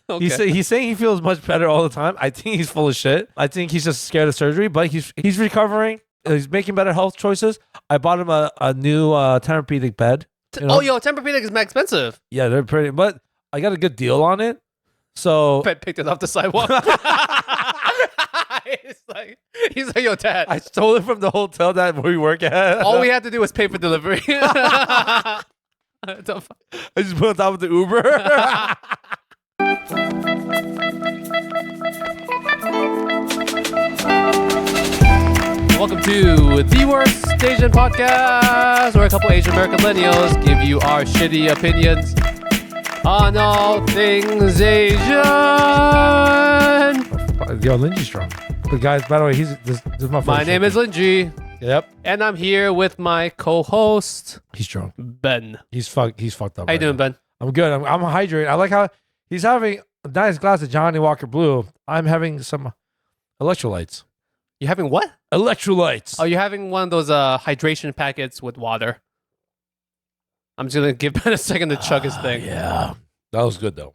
Okay. He's saying he feels much better all the time. I think he's full of shit. I think he's just scared of surgery, but he's recovering. He's making better health choices. I bought him a new Tempur-Pedic bed. Oh, yo, Tempur-Pedic is more expensive. Yeah, they're pretty, but I got a good deal on it. So Pet picked it off the sidewalk. he's like, yo, Dad. I stole it from the hotel that we work at. All we had to do was pay for delivery. I just put on top of the Uber. Welcome to the Worst Asian Podcast, where a couple Asian American millennials give you our shitty opinions on all things Asian. Yo, Lingjie's strong. But guys, by the way, this is my My name is Lingjie. Yep. And I'm here with my co-host, He's drunk. Ben. He's fucked up. How you doing, Ben? I'm good. I'm hydrated. I like how he's having a nice glass of Johnny Walker Blue. I'm having some electrolytes. You having what? Electrolytes. Oh, you're having one of those hydration packets with water. I'm just going to give Ben a second to chug his thing. Yeah. That was good, though.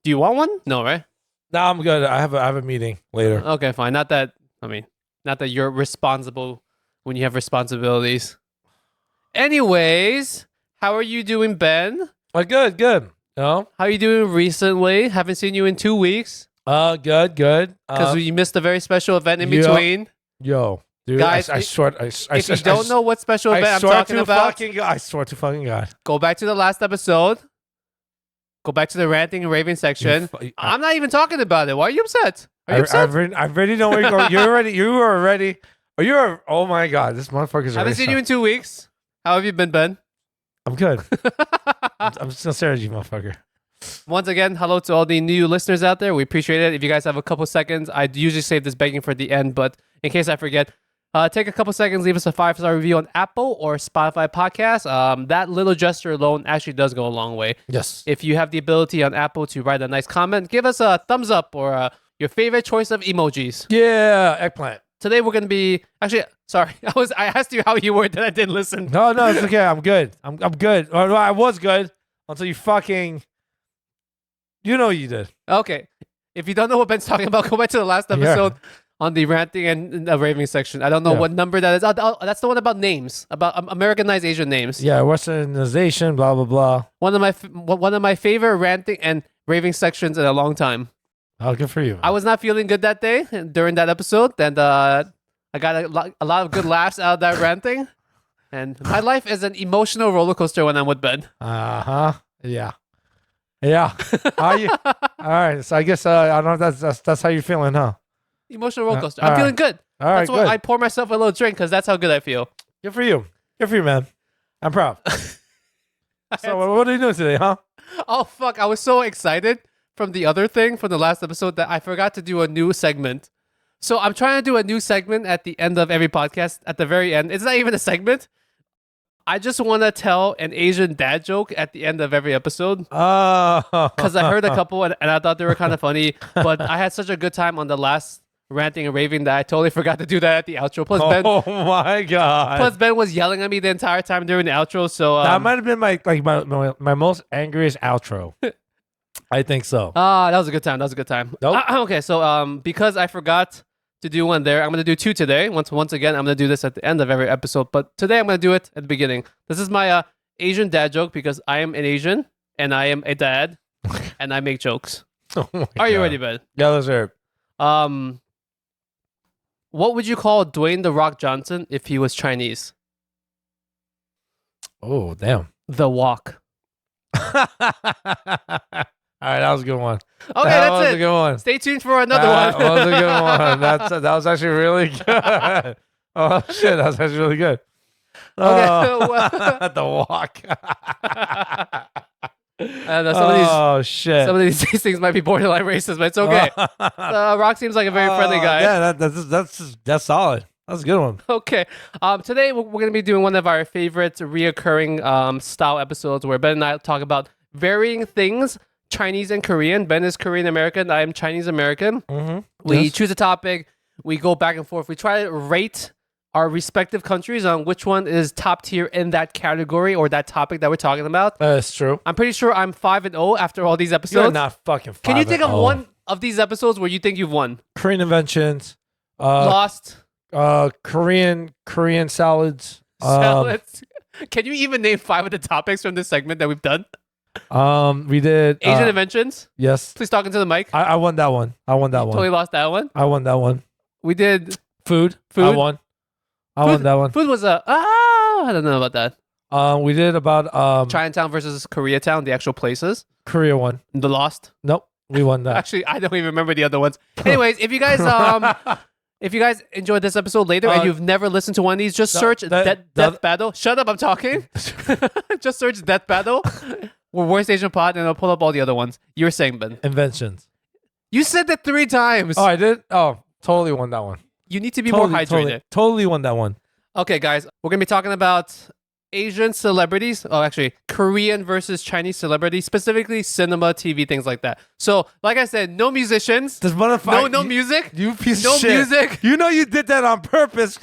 Do you want one? No, right? No, I'm good. I have a meeting later. Okay, fine. Not that you're responsible when you have responsibilities. Anyways, how are you doing, Ben? Good. You know? How are you doing recently? Haven't seen you in 2 weeks. Good. Because we missed a very special event in between. Yo, dude, guys, I swear. If you don't know what special event I'm talking about, I swear to fucking God. go back to the last episode. Go back to the ranting and raving section. I'm not even talking about it. Why are you upset? Are you upset? I already know where you're going. You are already. Oh my God, this motherfucker's. I haven't seen you in 2 weeks. How have you been, Ben? I'm good. I'm just gonna stare at you, motherfucker. Once again, hello to all the new listeners out there. We appreciate it. If you guys have a couple seconds, I usually save this begging for the end, but in case I forget, take a couple seconds, leave us a 5-star review on Apple or Spotify podcast. That little gesture alone actually does go a long way. Yes. If you have the ability on Apple to write a nice comment, give us a thumbs up or your favorite choice of emojis. Yeah, eggplant. Today we're going to be... Actually, sorry. I asked you how you were, then I didn't listen. No, it's okay. I'm good. I'm good. Or, I was good until you fucking... You know you did. Okay. If you don't know what Ben's talking about, go back to the last episode on the ranting and raving section. I don't know what number that is. That's the one about names, about Americanized Asian names. Yeah, Westernization, blah blah blah. One of my favorite ranting and raving sections in a long time. Oh, good for you. I was not feeling good that day during that episode, and I got a lot of good laughs out of that ranting. And my life is an emotional roller coaster when I'm with Ben. Yeah. How you? All right. So I guess I don't know if that's how you're feeling, huh? Emotional roller coaster. I'm feeling good. All right. That's why I pour myself a little drink because that's how good I feel. Good for you, man. I'm proud. So what are you doing today, huh? Oh fuck! I was so excited from the other thing from the last episode that I forgot to do a new segment. So I'm trying to do a new segment at the end of every podcast. At the very end, it's not even a segment. I just want to tell an Asian dad joke at the end of every episode. Because I heard a couple and I thought they were kind of funny. But I had such a good time on the last ranting and raving that I totally forgot to do that at the outro. Plus, oh my God. Plus, Ben was yelling at me the entire time during the outro. So that might have been my most angriest outro. I think so. That was a good time. Nope. Okay, so because I forgot to do one there, I'm going to do two today. Once again, I'm going to do this at the end of every episode. But today, I'm going to do it at the beginning. This is my Asian dad joke because I am an Asian and I am a dad and I make jokes. Are you ready, Ben? Yeah, let's hear it. What would you call Dwayne "The Rock" Johnson if he was Chinese? Oh, damn. The Walk. All right, that was a good one. Okay, that was a good one. Stay tuned for another one. That was a good one. That was actually really good. Oh shit, that was actually really good. Okay, the Walk. Some of these things might be borderline racist, but it's okay. Rock seems like a very friendly guy. Yeah, that's solid. That's a good one. Okay. Today we're going to be doing one of our favorite reoccurring style episodes where Ben and I talk about varying things, Chinese and Korean. Ben is Korean American. I am Chinese American. Mm-hmm. We choose a topic. We go back and forth. We try to rate our respective countries on which one is top tier in that category or that topic that we're talking about. That's true. I'm pretty sure I'm 5-0 after all these episodes. You're not fucking 5. Can you think of one of these episodes where you think you've won? Korean inventions. Lost. Korean salads. Salads. Can you even name 5 of the topics from this segment that we've done? We did Asian inventions. Yes. Please talk into the mic. I won that one. Totally lost that one. I won that one. We did Food. I won. I won that one. Food was I don't know about that. We did about Chinatown versus Koreatown, the actual places. Korea won. The Lost. Nope. We won that. Actually, I don't even remember the other ones. Anyways, if you guys enjoyed this episode later and you've never listened to one of these, just search Death Battle. Shut up, I'm talking. Just search Death Battle. We're Worst Asian Pod, and I'll pull up all the other ones. You were saying, Ben. Inventions. You said that 3 times. Oh, I did? Oh, totally won that one. You need to be more hydrated. Totally won that one. Okay, guys, we're going to be talking about Asian celebrities. Oh, actually, Korean versus Chinese celebrities, specifically cinema, TV, things like that. So, like I said, no musicians. This motherfucker. No music. You piece no of shit. music. You know you did that on purpose.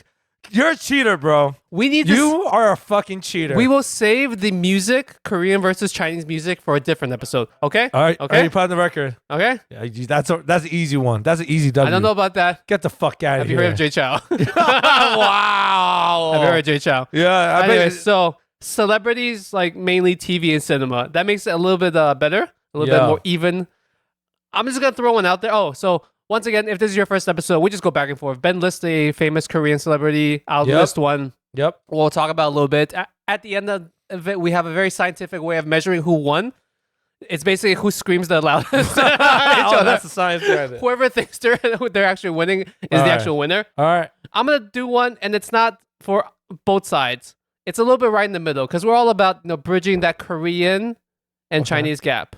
You're a cheater, bro. We need You are a fucking cheater. We will save the music, Korean versus Chinese music, for a different episode. Okay? All right. Okay. You put on the record. Okay? Yeah, that's an easy one. That's an easy W. I don't know about that. Get the fuck out of Have here. you heard of Jay Chow? Wow. Have you heard of Jay Chow? Yeah. Anyway, so celebrities, like mainly TV and cinema. That makes it a little bit better, a little bit more even. I'm just going to throw one out there. Oh, so once again, if this is your first episode, we just go back and forth. Ben lists a famous Korean celebrity. I'll list one. Yep. We'll talk about a little bit. At the end of it, we have a very scientific way of measuring who won. It's basically who screams the loudest. That's the science behind it. Whoever thinks they're actually winning is the actual winner. All right. I'm going to do one, and it's not for both sides. It's a little bit right in the middle because we're all about bridging that Korean and Chinese gap.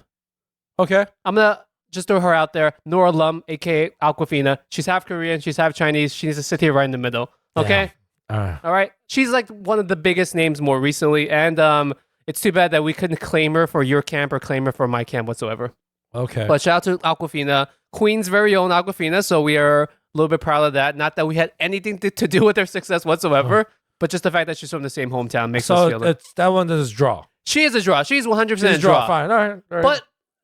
Okay. I'm going to just throw her out there. Nora Lum, a.k.a. Awkwafina. She's half Korean. She's half Chinese. She needs to sit here right in the middle. Okay? Yeah. All right. She's like one of the biggest names more recently. And it's too bad that we couldn't claim her for your camp or claim her for my camp whatsoever. Okay. But shout out to Awkwafina. Queen's very own Awkwafina. So we are a little bit proud of that. Not that we had anything to do with her success whatsoever. But just the fact that she's from the same hometown makes us feel it. That one is a draw. She is a draw. She's 100% a draw. Fine. All right. But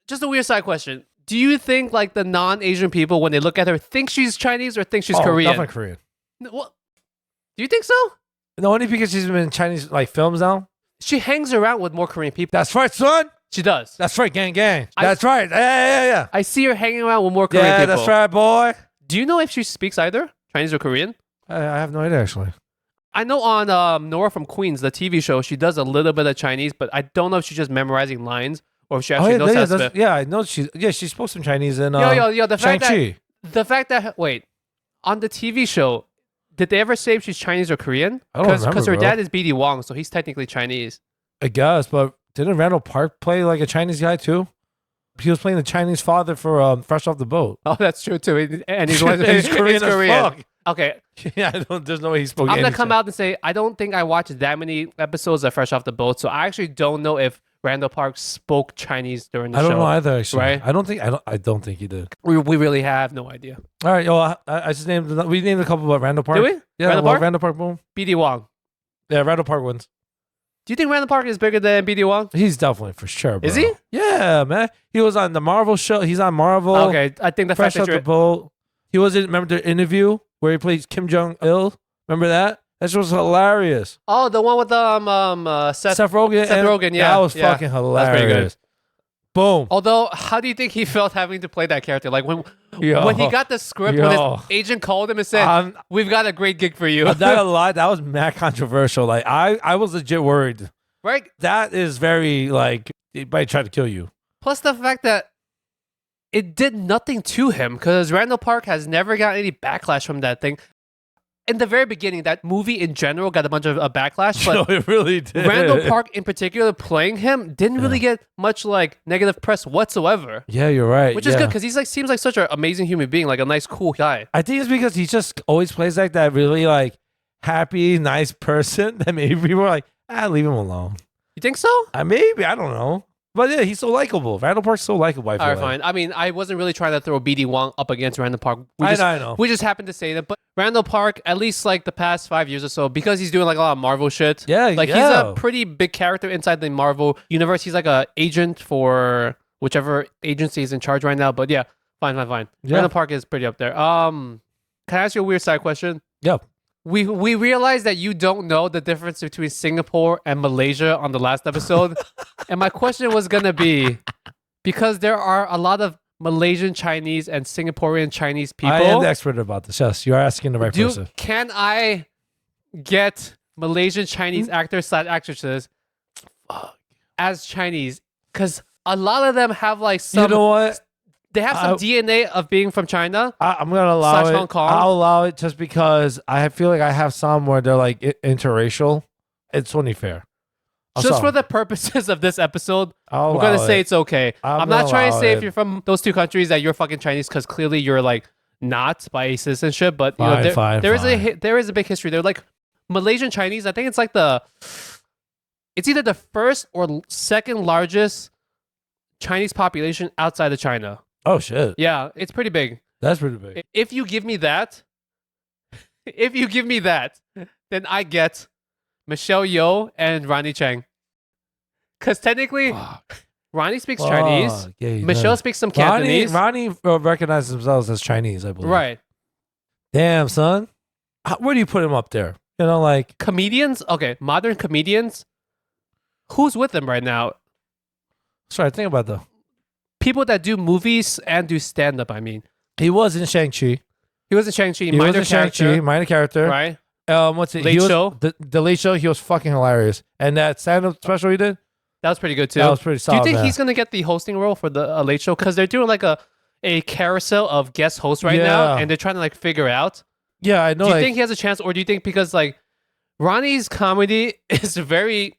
just a weird side question. Do you think like the non-Asian people, when they look at her, think she's Chinese or think she's Korean? Definitely Korean. What? Do you think so? No, only because she's been in Chinese like films now. She hangs around with more Korean people. That's right, son. She does. That's right, gang. That's right. Yeah. I see her hanging around with more Korean people. Yeah, that's right, boy. Do you know if she speaks either Chinese or Korean? I have no idea, actually. I know on Nora from Queens, the TV show, she does a little bit of Chinese, but I don't know if she's just memorizing lines or if she actually knows how to speak. Yeah, I know she spoke some Chinese in Yo, the fact Shang-Chi. wait, on the TV show, did they ever say if she's Chinese or Korean? I don't remember, Because her bro. dad is BD Wong, so he's technically Chinese. I guess, but didn't Randall Park play like a Chinese guy too? He was playing the Chinese father for Fresh Off the Boat. Oh, that's true too. And he's Korean as fuck. Okay. Yeah, there's no way he spoke. I'm gonna come out and say I don't think I watched that many episodes of Fresh Off the Boat, so I actually don't know if Randall Park spoke Chinese during the show. I don't know either, actually. Right? I don't think he did. We really have no idea. All right, yo, I just we named a couple about Randall Park. Did we? Yeah, Randall Park? Randall Park, boom. BD Wong. Yeah, Randall Park wins. Do you think Randall Park is bigger than BD Wong? He's definitely for sure, bro. Is he? Yeah, man. He was on the Marvel show. He's on Marvel. Okay, I think the Fresh fact Off that the you're... Boat. He was in, remember the interview where he plays Kim Jong-il? Remember that? That shit was hilarious. Oh, the one with Seth Rogen. Seth Rogen, yeah. That was fucking hilarious. That's pretty good. Boom. Although, how do you think he felt having to play that character? Like when he got the script, when his agent called him and said, "We've got a great gig for you." I'm not gonna lie, that was mad controversial. Like I was legit worried. Right? That is very like he might try to kill you. Plus the fact that it did nothing to him because Randall Park has never gotten any backlash from that thing. In the very beginning, that movie in general got a bunch of backlash, but No, it really did. Randall Park in particular playing him didn't really get much like negative press whatsoever. Yeah, you're right. Which is good because he's like seems like such an amazing human being, like a nice, cool guy. I think it's because he just always plays like that really like happy, nice person that maybe people are like, leave him alone. You think so? Maybe, I don't know. But yeah, he's so likable. Randall Park's so likable. I feel All right, like. fine. I mean, I wasn't really trying to throw BD Wong up against Randall Park. I know. We just happened to say that. But Randall Park, at least like the past 5 years or so, because he's doing like a lot of Marvel shit. Yeah, like he's a pretty big character inside the Marvel universe. He's like a agent for whichever agency is in charge right now. But yeah, fine. Yeah. Randall Park is pretty up there. Can I ask you a weird side question? Yeah. We realized that you don't know the difference between Singapore and Malaysia on the last episode. And my question was going to be, because there are a lot of Malaysian Chinese and Singaporean Chinese people. I am the expert about this. Yes, you are asking the right person. Can I get Malaysian Chinese actors / actresses as Chinese? Because a lot of them have like some... You know what? They have some DNA of being from China. I'm gonna allow it. Hong Kong. I'll allow it just because I feel like I have some where they're like interracial. It's only fair. Just for the purposes of this episode, we're gonna say it's okay. I'm not trying to say if you're from those two countries that you're fucking Chinese, because clearly you're like not by citizenship. But you know, there is a big history. They're like Malaysian Chinese. I think it's like it's either the first or second largest Chinese population outside of China. Oh shit! Yeah, it's pretty big. That's pretty big. If you give me that, then I get Michelle Yeoh and Ronnie Chang. Because technically, Ronnie speaks Chinese. Yeah, Michelle speaks some Cantonese. Ronnie recognizes themselves as Chinese, I believe. Right. Damn, son. Where do you put him up there? You know, like comedians. Okay, modern comedians. Who's with them right now? Sorry, think about the people that do movies and do stand-up. I mean, he was in Shang-Chi. He was in Shang-Chi. Minor character. Right. What's it? Late Show. The Late Show. He was fucking hilarious. And that stand-up special he did. That was pretty good too. That was pretty solid. Do you think he's gonna get the hosting role for the Late Show? Because they're doing like a carousel of guest hosts right now, and they're trying to like figure out. Yeah, I know. Do you think he has a chance, or do you think because like Ronnie's comedy is very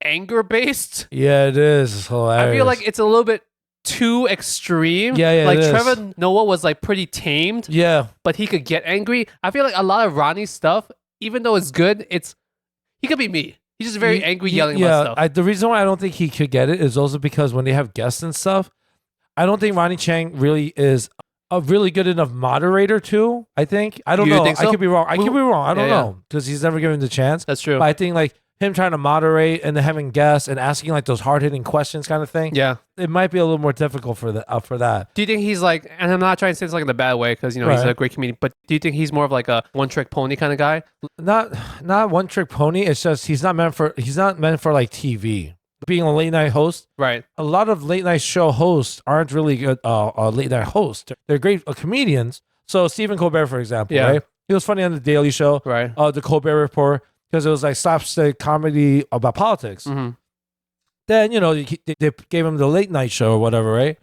anger based? Yeah, it is. It's hilarious. I feel like it's a little bit too extreme. Yeah, like Trevor Noah was like pretty tamed. Yeah, but he could get angry. I feel like a lot of Ronnie's stuff, even though it's good, he could be me. He's just very angry, yelling about stuff. The reason why I don't think he could get it is also because when they have guests and stuff, I don't think Ronnie Chang really is a really good enough moderator too. I think. I don't know. Think so? I could be wrong. I don't know because he's never given the chance. That's true. But I think like him trying to moderate and then having guests and asking like those hard hitting questions kind of thing. Yeah, it might be a little more difficult for that. Do you think he's like? And I'm not trying to say this like in a bad way because he's a great comedian. But do you think he's more of like a one trick pony kind of guy? Not one trick pony. It's just he's not meant for like TV. Being a late night host, right? A lot of late night show hosts aren't really good late night hosts. They're great comedians. So Stephen Colbert, for example, right? He was funny on the Daily Show, right? The Colbert Report, because it was like slapstick comedy about politics. Mm-hmm. Then they gave him the late night show or whatever, right?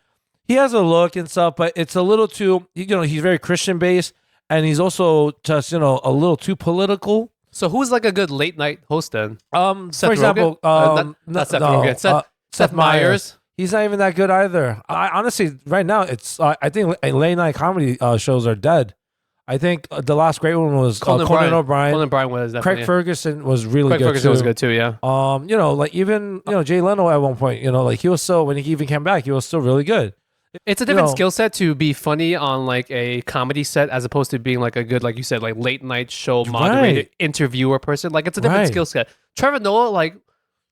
He has a look and stuff, but it's a little too he's very Christian based, and he's also just a little too political. So who's like a good late night host then? For example, not Seth Rogen. Seth Meyers. He's not even that good either. Honestly, right now it's I think late night comedy shows are dead. I think the last great one was Conan O'Brien. Conan O'Brien was definitely. Craig Ferguson was really good. Ferguson was good too. Yeah. Like even Jay Leno at one point, like he was still when he even came back, he was still really good. It's a different skill set to be funny on like a comedy set as opposed to being like a good, like you said, like late night show moderator, interviewer person. Like it's a different skill set. Trevor Noah, like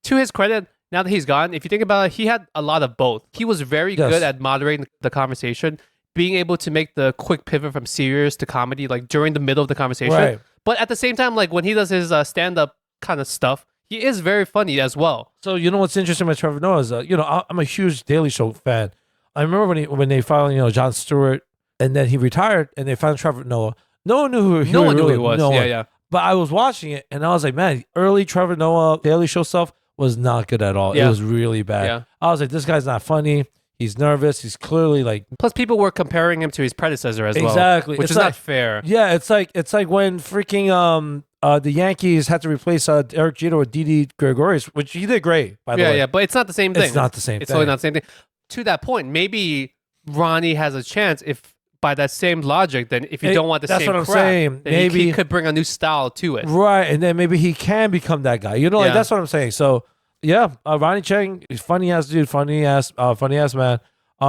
to his credit, now that he's gone, if you think about it, he had a lot of both. He was very good at moderating the conversation, being able to make the quick pivot from serious to comedy, like during the middle of the conversation. Right. But at the same time, like when he does his stand-up kind of stuff, he is very funny as well. So what's interesting with Trevor Noah is, I'm a huge Daily Show fan. I remember when they found Jon Stewart, and then he retired, and they found Trevor Noah. No one knew who he was. Yeah. But I was watching it, and I was like, man, early Trevor Noah Daily Show stuff was not good at all. Yeah. It was really bad. Yeah. I was like, this guy's not funny. He's nervous. He's clearly like. Plus, people were comparing him to his predecessor as well. Exactly, which is not fair. Yeah, it's like when freaking the Yankees had to replace Derek Jeter with Didi Gregorius, which he did great, by the way. Yeah, but it's not the same thing. It's not the same thing. It's totally not the same thing. To that point, maybe Ronnie has a chance if, by that same logic, then if you don't want the same crap, saying. Then maybe he could bring a new style to it. Right, and then maybe he can become that guy. Like that's what I'm saying. So Yeah, Ronnie Chang, he's funny ass dude, funny ass man.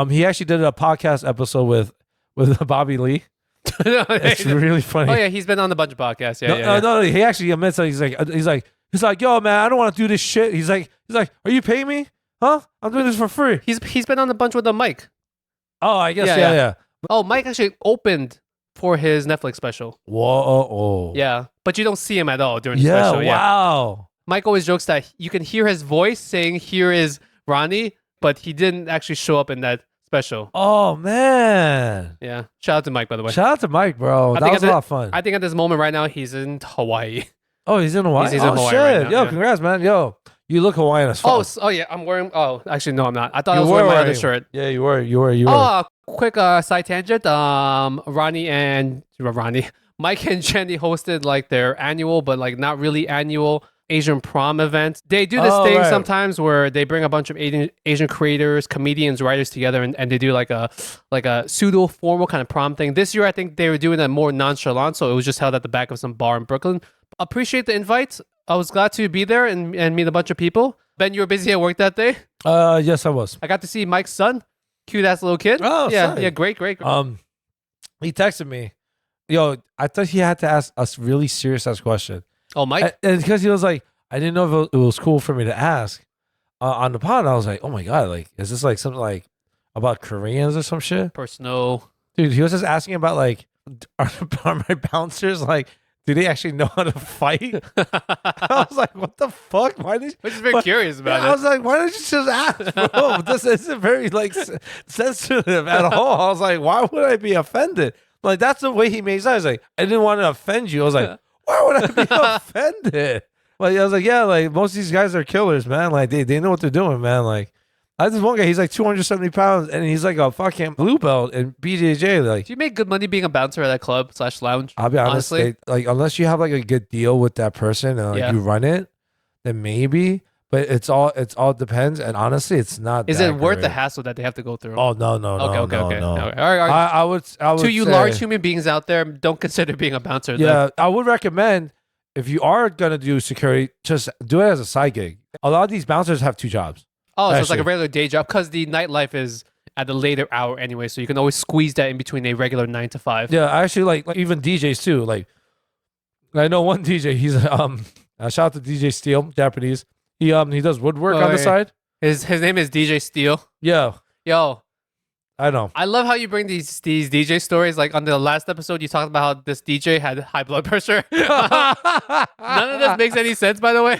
He actually did a podcast episode with Bobby Lee. It's really funny. Oh yeah, he's been on a bunch of podcasts. Yeah, No. He actually admits that he's like, yo, man, I don't want to do this shit. He's like, are you paying me? Huh? I'm doing this for free. He's been on a bunch with Mike. Oh, I guess Yeah. yeah. Oh, Mike actually opened for his Netflix special. Whoa. Yeah, but you don't see him at all during the Yeah. special. Yeah. Wow. Mike always jokes that you can hear his voice saying, "Here is Ronnie," but he didn't actually show up in that special. Oh man. Yeah. Shout out to Mike, by the way. Shout out to Mike, bro. That was a lot of fun. I think at this moment right now, he's in Hawaii. Oh, he's in Hawaii. He's in Hawaii shit. right now, Yo, yeah. congrats, man. Yo, you look Hawaiian as fuck. Oh yeah, I'm wearing. Oh, actually, no, I'm not. I thought I was wearing my other shirt. Yeah, you were. Oh, quick side tangent. Mike and Jenny hosted like their annual, but like not really annual Asian prom event. They do this thing sometimes where they bring a bunch of Asian creators, comedians, writers together, and they do like a pseudo formal kind of prom thing. This year, I think they were doing it more nonchalant, so it was just held at the back of some bar in Brooklyn. Appreciate the invite. I was glad to be there and meet a bunch of people. Ben, you were busy at work that day. Yes, I was. I got to see Mike's son, cute ass little kid. Oh, yeah, sorry. yeah, great. He texted me. Yo, I thought he had to ask a really serious ass question. Oh, Mike. And because he was like, I didn't know if it was cool for me to ask on the pod. I was like, oh my god, like, is this like something like about Koreans or some shit? Personal. Dude, he was just asking about like, are my bouncers like, do they actually know how to fight? I was like, what the fuck? Why did? Which is very curious about it. I was like, why didn't you just ask, bro? This isn't very like sensitive at all. I was like, why would I be offended? Like that's the way he made it. I was like, I didn't want to offend you. I was like, why would I be offended? Like I was like, yeah, like most of these guys are killers, man. Like they know what they're doing, man. Like I had this one guy, he's like 270 pounds, and he's like a fucking blue belt in BJJ. Like, do you make good money being a bouncer at a club / lounge? I'll be honest, honestly? like unless you have like a good deal with that person and like, you run it, then maybe. But it's all depends, and honestly, it's not. Is that it worth great. the hassle that they have to go through? Oh no. Okay. No. All right. I would. To you say, large human beings out there, don't consider being a bouncer. Yeah, I would recommend if you are gonna do security, just do it as a side gig. A lot of these bouncers have 2 jobs. Oh, so it's like a regular day job because the nightlife is at a later hour anyway, so you can always squeeze that in between a regular 9 to 5. Yeah, I actually like even DJs too. Like I know one DJ. He's shout out to DJ Steele, Japanese. He does woodwork on the side. His name is DJ Steele. Yeah. Yo, I know. I love how you bring these DJ stories. Like on the last episode, you talked about how this DJ had high blood pressure. None of this makes any sense, by the way.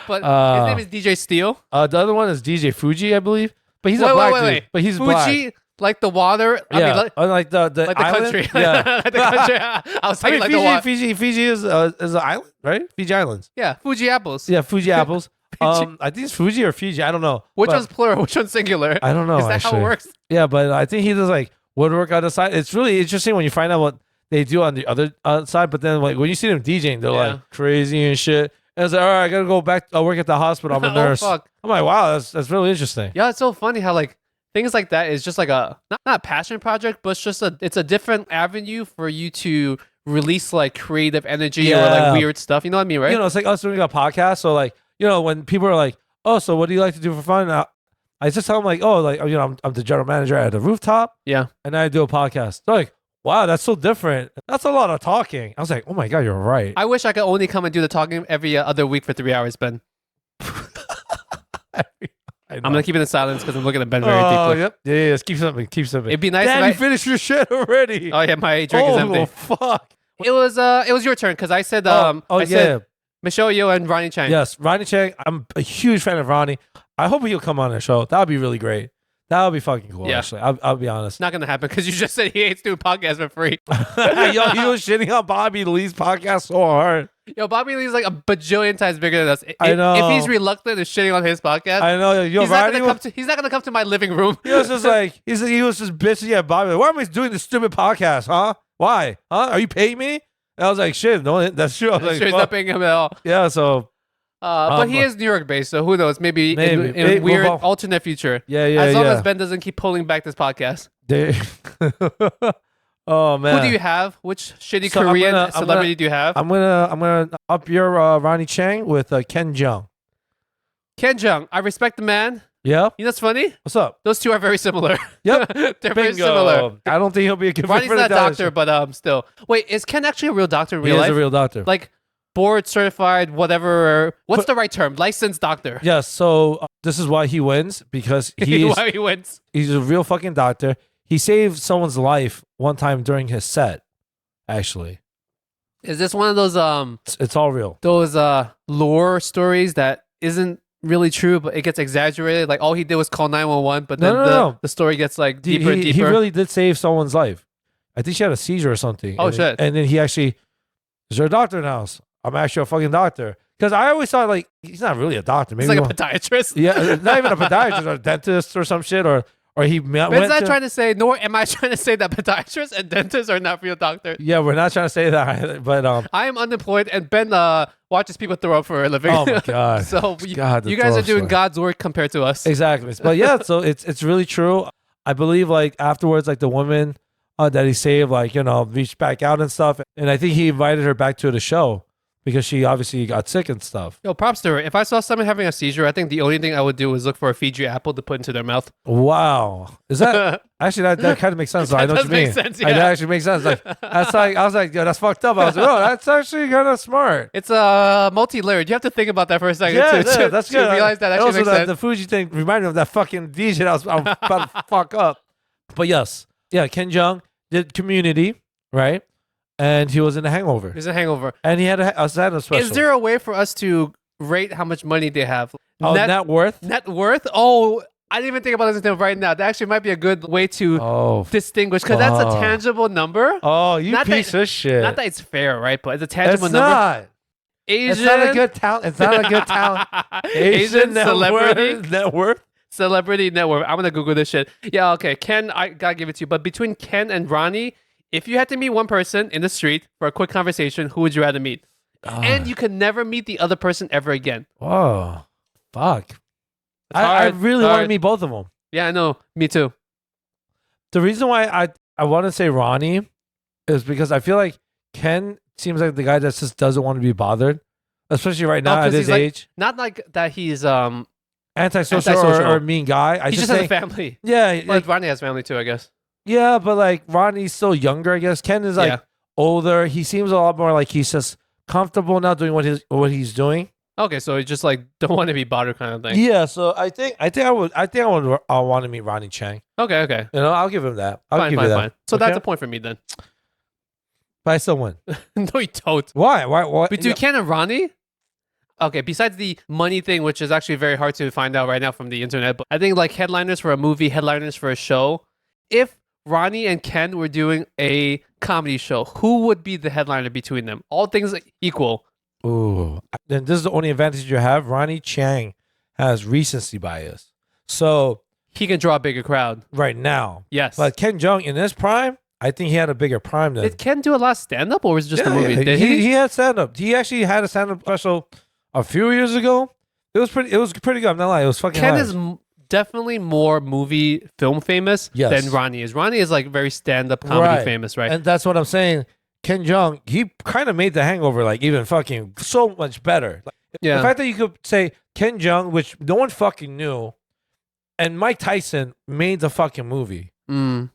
But his name is DJ Steele. The other one is DJ Fuji, I believe. But he's a black dude. But he's Fuji, black. like the water. Yeah. I mean, like the island? country. Yeah. Like the country. I was thinking like the water. Fiji is an island, right? Fiji Islands. Yeah, Fuji apples. Yeah, Fuji apples. I think it's Fuji or Fiji. I don't know. Which one's plural? Which one's singular? I don't know. Is that actually. how it works? Yeah, but I think he does like woodwork on the side. It's really interesting when you find out what they do on the other side. But then like when you see them DJing, they're like crazy and shit. And it's like, all right, I gotta go back. I work at the hospital. I'm a nurse. Fuck. I'm like, wow, that's really interesting. Yeah, it's so funny how like things like that is just like a not passion project, but it's a different avenue for you to release like creative energy or like weird stuff. You know what I mean, right? You know, it's like us doing a podcast. So like, you know, when people are like, oh, so what do you like to do for fun? I just tell them like, oh, like, you know, I'm the general manager at the rooftop. Yeah. And I do a podcast. They're like, wow, that's so different. That's a lot of talking. I was like, oh my God, you're right. I wish I could only come and do the talking every other week for 3 hours, Ben. I'm gonna keep it in silence because I'm looking at Ben very deeply. Yep. Yeah. Keep something. It'd be nice Dad, if you finished your shit already. Oh yeah, my drink is empty. Oh fuck. It was your turn because I said said Michelle Yeoh and Ronnie Chang. Yes, Ronnie Chang. I'm a huge fan of Ronnie. I hope he'll come on the show. That would be really great. That would be fucking cool. Yeah. Actually, I'll be honest. It's not gonna happen because you just said he hates doing podcasts for free. Yo, he was shitting on Bobby Lee's podcast so hard. Yo, Bobby Lee's like a bajillion times bigger than us. I know. If he's reluctant to shitting on his podcast, I know. Yo, he's not gonna come to my living room. He was just like he was just bitching at Bobby. Like, why am I doing this stupid podcast? Huh? Why? Huh? Are you paying me? And I was like, shit. No, that's true. I was like, Sure, he's not paying him at all. yeah. So. But he is New York based, so who knows? Maybe. In weird alternate future. Yeah. As long as Ben doesn't keep pulling back this podcast. Oh man. Who do you have? Which shitty Korean celebrity do you have? I'm gonna up your Ronnie Chang with Ken Jeong. Ken Jeong, I respect the man. Yeah. You know what's funny? What's up? Those two are very similar. Yep. They're very Bingo. similar. I don't think he'll be a good fit Ronnie's for the not a Dallas doctor, show. but still. Wait, is Ken actually a real doctor in He real is life? a real doctor. Like board certified, whatever. What's the right term? Licensed doctor. Yes. So this is why he wins, because Why he wins. he's a real fucking doctor. He saved someone's life one time during his set. Actually, Is this one of those it's all real. lore stories that isn't really true, but it gets exaggerated? Like all he did was call 911, but then No. the story gets like deeper and He deeper. really did save someone's life. I think she had a seizure or something. Oh, and shit. And then he actually, is there a doctor in the house? I'm actually a fucking doctor. Because I always thought like he's not really a doctor. Maybe It's like a podiatrist. yeah, not even a podiatrist or a dentist or some shit or he But went it's not to, trying to say, nor am I trying to say that podiatrists and dentists are not real doctors. Yeah, we're not trying to say that, but I am unemployed, and Ben watches people throw up for a living. oh my god. So God, the you guys throw are up doing story. God's work compared to us. Exactly. But yeah, so it's really true. I believe like afterwards, like the woman that he saved, like, you know, reached back out and stuff. And I think he invited her back to the show because she obviously got sick and stuff. Yo, props to her. If I saw someone having a seizure, I think the only thing I would do is look for a Fiji apple to put into their mouth. Wow. Is that actually that kind of makes sense. I know what does you mean. make sense, That yeah. actually makes sense. Like that's like I was like, yo, that's fucked up. I was like, oh, that's actually kind of smart. It's multi-layered. You have to think about that for a second Yeah, to, yeah, that's to good. realize that And actually also makes sense. the Fuji thing reminded me of that fucking DJ I'm about to fuck up. But yes, yeah, Ken Jeong did Community, right? And he was in The Hangover. There's a hangover. And he had a stand-up special. Is there a way for us to rate how much money they have? oh, net worth? Net worth? Oh, I didn't even think about this until right now. That actually might be a good way to Oh, distinguish, because that's a fuck. tangible number. oh, you Not piece that- of shit. Not that it's fair, right? But it's a it's tangible number. not. Asian, It's not a good talent. It's not a good talent. Asian net celebrity worth- net worth. celebrity network. I'm gonna Google this shit. Yeah, okay. Ken, I gotta give it to you. But between Ken and Ronnie, if you had to meet one person in the street for a quick conversation, who would you rather meet? And you could never meet the other person ever again. Oh, fuck. It's I hard, really want to hard. meet both of them. Yeah, I know. Me too. The reason why I want to say Ronnie is because I feel like Ken seems like the guy that just doesn't want to be bothered, especially right now 'cause at his he's like- age. Not like that he's Antisocial, Antisocial. or mean guy. I he just just has a think, family. yeah, Like like, Ronnie has family too, I guess. yeah, but like Ronnie's still younger, I guess. Ken is like Yeah. older. He seems a lot more like he's just comfortable now doing what he's doing. Okay, so it's just like don't want to be bothered kind of thing. Yeah, so I think I would want to meet Ronnie Chang. Okay, okay. You know, I'll give him that. I'll Fine, give fine, you that. fine. So Okay? that's a point for me then. But I still win. No, you don't. Why? Why? Between Ken and Ronnie? Okay, besides the money thing, which is actually very hard to find out right now from the internet, but I think like headliners for a movie, headliners for a show, if Ronnie and Ken were doing a comedy show, who would be the headliner between them? All things equal. Ooh. Then this is the only advantage you have. Ronnie Chang has recency bias. So He can draw a bigger crowd. right now. Yes. But Ken Jeong in his prime, I think he had a bigger prime than Did Ken do a lot of stand-up or was it just a Yeah, movie? yeah. Did He had stand-up. He actually had a stand-up special a few years ago. It was pretty good. I'm not lying. It was fucking Ken hilarious. is definitely more movie film famous Yes. than Ronnie is. Ronnie is like very stand-up comedy Right. famous, right? And that's what I'm saying. Ken Jeong, he kind of made The Hangover like even fucking so much better. Like, yeah. the fact that you could say Ken Jeong, which no one fucking knew, and Mike Tyson made the fucking movie. Mm.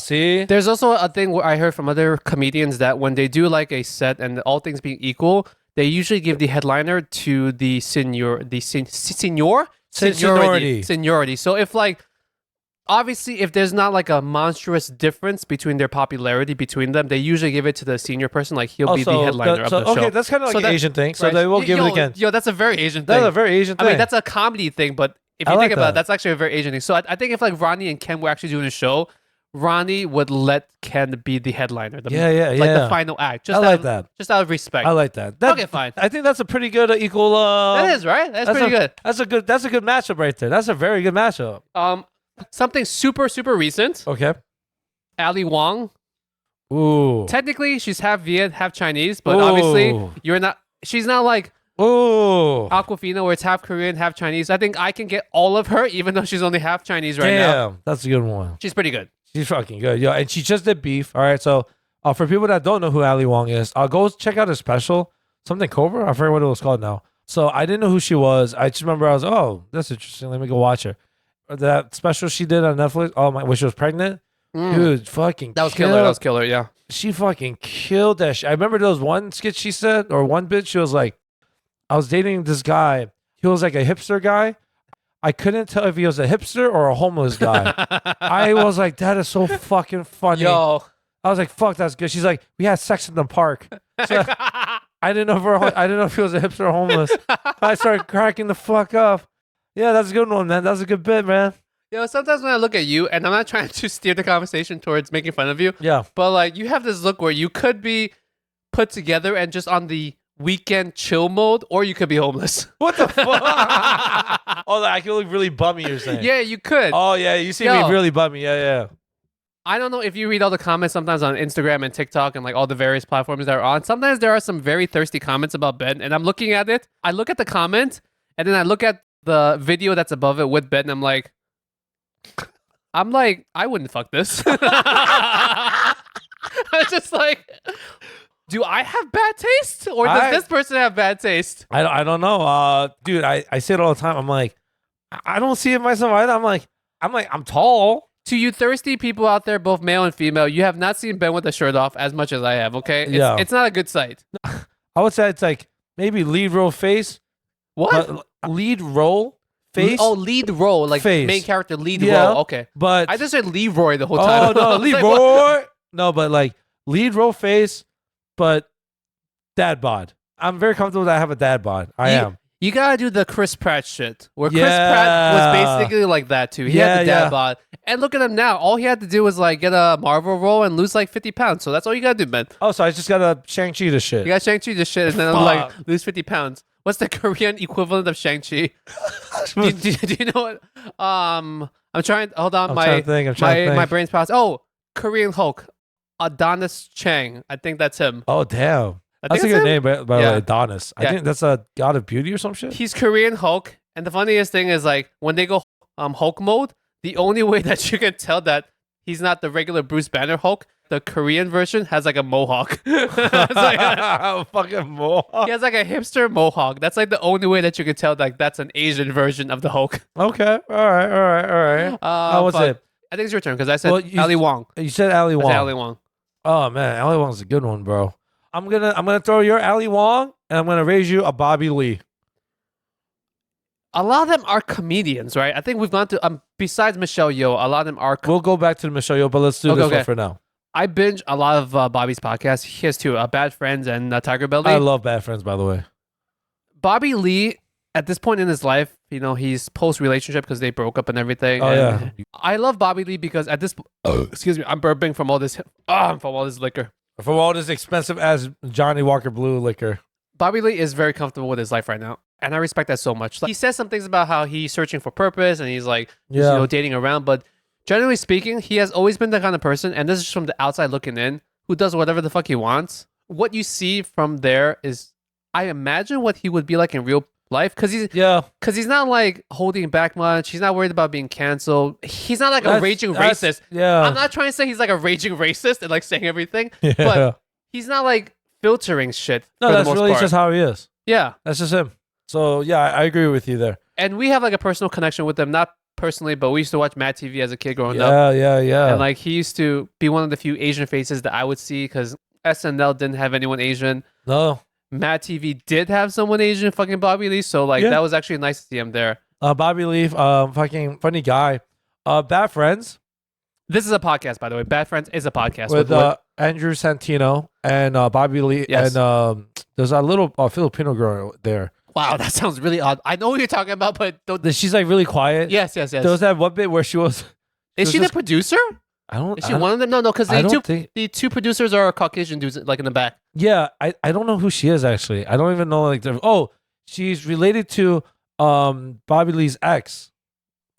See? There's also a thing where I heard from other comedians that when they do like a set and all things being equal, they usually give the headliner to the seniority. So if like obviously if there's not like a monstrous difference between their popularity between them, they usually give it to the senior person. Like he'll be the headliner of the show. Okay, that's kind of like So an that- Asian thing. So right? they will give it again. Yo, that's a very Asian thing. That's a very Asian thing. I mean, that's a comedy thing, but if I you like think about that. it, that's actually a very Asian thing. So I think if like Ronnie and Ken were actually doing a show, Ronnie would let Ken be the headliner. Like yeah. the final act. Just I like out of, that. Just out of respect. I like that. Okay, fine. I think that's a pretty good equal. That is right. That's pretty good. That's a good matchup right there. That's a very good matchup. Something super recent. Okay. Ali Wong. Ooh. Technically, she's half Viet, half Chinese, but obviously Ooh. you're not. She's not like Ooh. Aquafina, where it's half Korean, half Chinese. I think I can get all of her, even though she's only half Chinese right now. Damn, that's a good one. She's pretty good. She's fucking good. Yo, and she just did Beef. All right, so for people that don't know who Ali Wong is, go check out her special. Something Cobra? I forget what it was called now. So I didn't know who she was. I just remember I was, oh, that's interesting. Let me go watch her. That special she did on Netflix. Oh my, when she was pregnant, dude, fucking That was killer. That was killer. Yeah. She fucking killed that shit. I remember there was one skit she said, or one bit. She was like, I was dating this guy. He was like a hipster guy. I couldn't tell if he was a hipster or a homeless guy. I was like, that is so fucking funny. Yo. I was like, fuck, that's good. She's like, we had sex in the park. So I didn't know if he was a hipster or homeless. I started cracking the fuck up. Yeah, that's a good one, man. That's a good bit, man. Sometimes when I look at you, and I'm not trying to steer the conversation towards making fun of you, but like you have this look where you could be put together and just on the weekend chill mode, or you could be homeless. What the fuck? Oh, I could look really bummy, you're saying? Yeah, you could. Oh, yeah, you see me really bummy. Yeah. I don't know if you read all the comments sometimes on Instagram and TikTok and like all the various platforms that are on. Sometimes there are some very thirsty comments about Ben, and I'm looking at it. I look at the comment, and then I look at the video that's above it with Ben, and I'm like, I wouldn't fuck this. I'm just like, do I have bad taste, or does this person have bad taste? I don't know, dude. I say it all the time. I'm like, I don't see it myself either. I'm tall. To you thirsty people out there, both male and female, you have not seen Ben with a shirt off as much as I have. Okay, it's not a good sight. I would say it's like maybe lead role face. What? Lead role face? Oh, lead role, like face. Main character lead role. Okay, but I just said Leroy the whole time. Oh no, Leroy. No, but like lead role face, but dad bod. I'm very comfortable that I have a dad bod. I am. You gotta do the Chris Pratt shit, where Chris Pratt was basically like that too. He had the dad bod, and look at him now. All he had to do was like get a Marvel role and lose like 50 pounds. So that's all you gotta do, man. Oh, so I just gotta Shang-Chi this shit. You got Shang-Chi this shit, and then like lose 50 pounds. What's the Korean equivalent of Shang-Chi? do you know what? I'm trying. Hold on, my brain's processing. Oh, Korean Hulk, Adonis Chang. I think that's him. Oh damn. That's a good name, by the way, Adonis. I think that's a god of beauty or some shit. He's Korean Hulk, and the funniest thing is like when they go Hulk mode, the only way that you can tell that he's not the regular Bruce Banner Hulk, the Korean version has like a mohawk. A fucking mohawk. He has like a hipster mohawk. That's like the only way that you can tell like that's an Asian version of the Hulk. Okay, all right. What's it? I think it's your turn because I said Ali Wong. You said Ali Wong. Ali Wong. Oh man, Ali Wong's a good one, bro. I'm gonna throw your Ali Wong, and I'm gonna raise you a Bobby Lee. A lot of them are comedians, right? I think we've gone to besides Michelle Yeoh, a lot of them are. We'll go back to the Michelle Yeoh, but let's do this one for now. I binge a lot of Bobby's podcasts. He has two, Bad Friends and Tiger Belly. I love Bad Friends, by the way. Bobby Lee, at this point in his life, you know, he's post-relationship because they broke up and everything. Oh, and I love Bobby Lee because at this... excuse me, I'm burping from all this liquor. From all this expensive as Johnny Walker Blue liquor. Bobby Lee is very comfortable with his life right now. And I respect that so much. Like, he says some things about how he's searching for purpose and he's like, dating around. But generally speaking, he has always been the kind of person, and this is from the outside looking in, who does whatever the fuck he wants. What you see from there is, I imagine what he would be like in real life, because he's not like holding back much. He's not worried about being canceled. He's not like a raging racist. I'm not trying to say he's like a raging racist and like saying everything, but he's not like filtering shit. No, that's really just how he is. Yeah, that's just him. So yeah, I agree with you there. And we have like a personal connection with him, not personally, but we used to watch Mad TV as a kid growing up. Yeah. And like he used to be one of the few Asian faces that I would see because SNL didn't have anyone Asian. No. Mad TV did have someone Asian, fucking Bobby Lee. So like that was actually nice to see him there. Bobby Lee, fucking funny guy. Bad Friends. This is a podcast, by the way. Bad Friends is a podcast with Andrew Santino and Bobby Lee, and there's a little Filipino girl there. Wow, that sounds really odd. I know what you're talking about, but she's like really quiet. Yes. There was that one bit where she was. Is she the producer? Is she one of them? No, because the two producers are Caucasian dudes, like in the back. Yeah, I don't know who she is actually. I don't even know like she's related to Bobby Lee's ex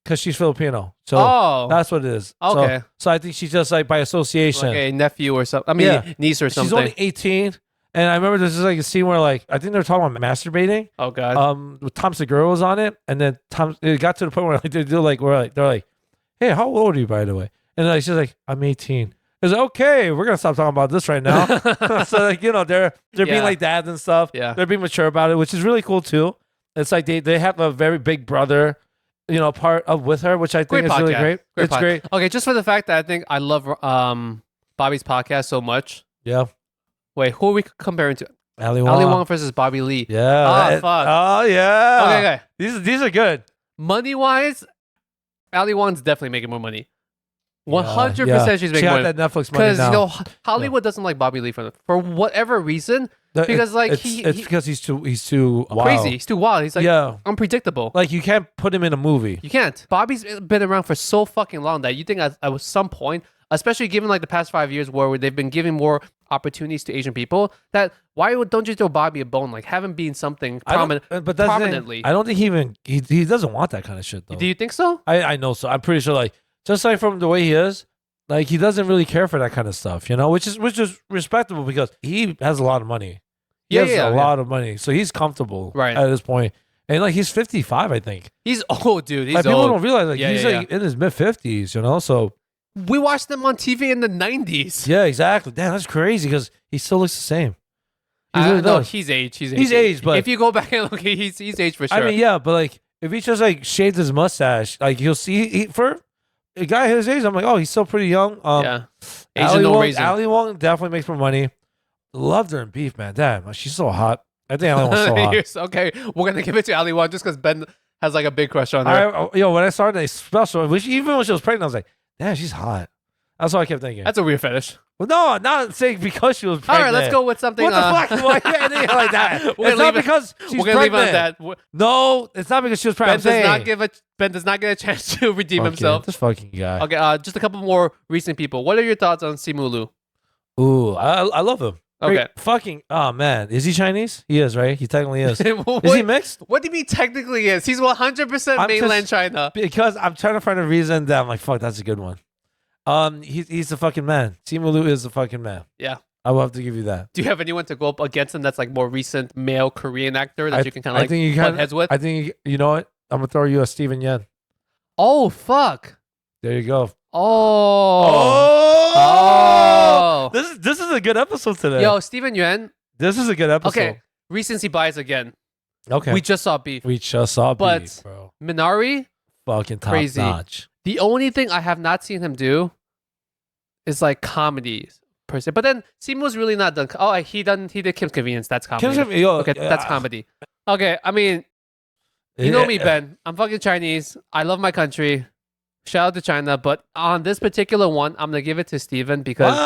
because she's Filipino. So that's what it is. Okay. So I think she's just like by association, like a nephew or something. I mean, niece or something. She's only 18. And I remember there's like a scene where like I think they were talking about masturbating. Oh god. With Tom Segura was on it, and then it got to the point where like they're like, hey, how old are you by the way? And like she's like, I'm 18. It's like, okay, we're gonna stop talking about this right now. So like they're being Yeah. like dads and stuff. Yeah. They're being mature about it, which is really cool too. It's like they have a very big brother, part of with her, which I think is really great. It's great. Okay, just for the fact that I think I love Bobby's podcast so much. Yeah. Wait, who are we comparing to? Ali Ali Wong. Wong versus Bobby Lee. Yeah. Oh, fuck. Oh yeah. Okay. These are good. Money wise, Ali Wong's definitely making more money. 100% she's making she got more money. that Netflix money Because now. Hollywood doesn't like Bobby Lee for whatever reason. Because like it's because he's too wild. crazy. He's too wild. He's like unpredictable. Like you can't put him in a movie. You can't. Bobby's been around for so fucking long that you think at some point, especially given like the past 5 years where they've been giving more opportunities to Asian people, that why don't you throw Bobby a bone? Like have him be in something prominent. But that's prominently. I don't think he doesn't want that kind of shit though. Do you think so? I know so. I'm pretty sure like just like from the way he is, like he doesn't really care for that kind of stuff, which is respectable because he has a lot of money. He has a lot of money, so he's comfortable at this point. And like he's 55, I think. He's old, dude. He's like, old. people don't realize like he's like in his mid 50s, So we watched them on TV in the 90s. yeah, exactly. Damn, that's crazy because he still looks the same. He really no, does. he's aged. He's aged, but if you go back and look, he's aged for sure. I mean, yeah, but like if he just like shaved his mustache, like you'll see for a guy his age, I'm like, oh, he's still pretty young. Asian no reason. Ali Wong definitely makes more money. Loved her in Beef, man. Damn, she's so hot. I think Ali Wong's so hot. Okay, we're gonna give it to Ali Wong just because Ben has like a big crush on her. When I started a special, even when she was pregnant, I was like, damn, she's hot. That's what I kept thinking. That's a weird fetish. Well, no, not saying because she was All pregnant. right, let's go with something. What the fuck? Why anything like that? It's not because she's we're gonna pregnant. leave it at that. No, it's not because she was pregnant. Ben does not get a chance to redeem himself. This fucking guy. Okay, just a couple more recent people. What are your thoughts on Simu Liu? Ooh, I love him. Okay. Oh man, is he Chinese? He is, right? He technically is. What, is he mixed? What do you mean technically is? He's 100% mainland China. Because I'm trying to find a reason that I'm like, fuck, that's a good one. He's the fucking man. Simu Liu is the fucking man. Yeah. I will have to give you that. Do you have anyone to go up against him that's like more recent male Korean actor that you can kind of like think you butt heads with? I think you know what? I'm gonna throw you a Steven Yeun. Oh fuck. There you go. Oh. This is a good episode today. Yo, Steven Yeun. This is a good episode. Okay. Recency bias again. Okay. We just saw Beef. We just saw Beef, bro. Minari, fucking top crazy. notch. The only thing I have not seen him do is like comedies per se. But then Simu's really not done. Oh, he did Kim's Convenience. That's comedy. Okay, that's comedy. Okay, I mean, you know me, Ben. I'm fucking Chinese. I love my country. Shout out to China. But on this particular one, I'm gonna give it to Steven because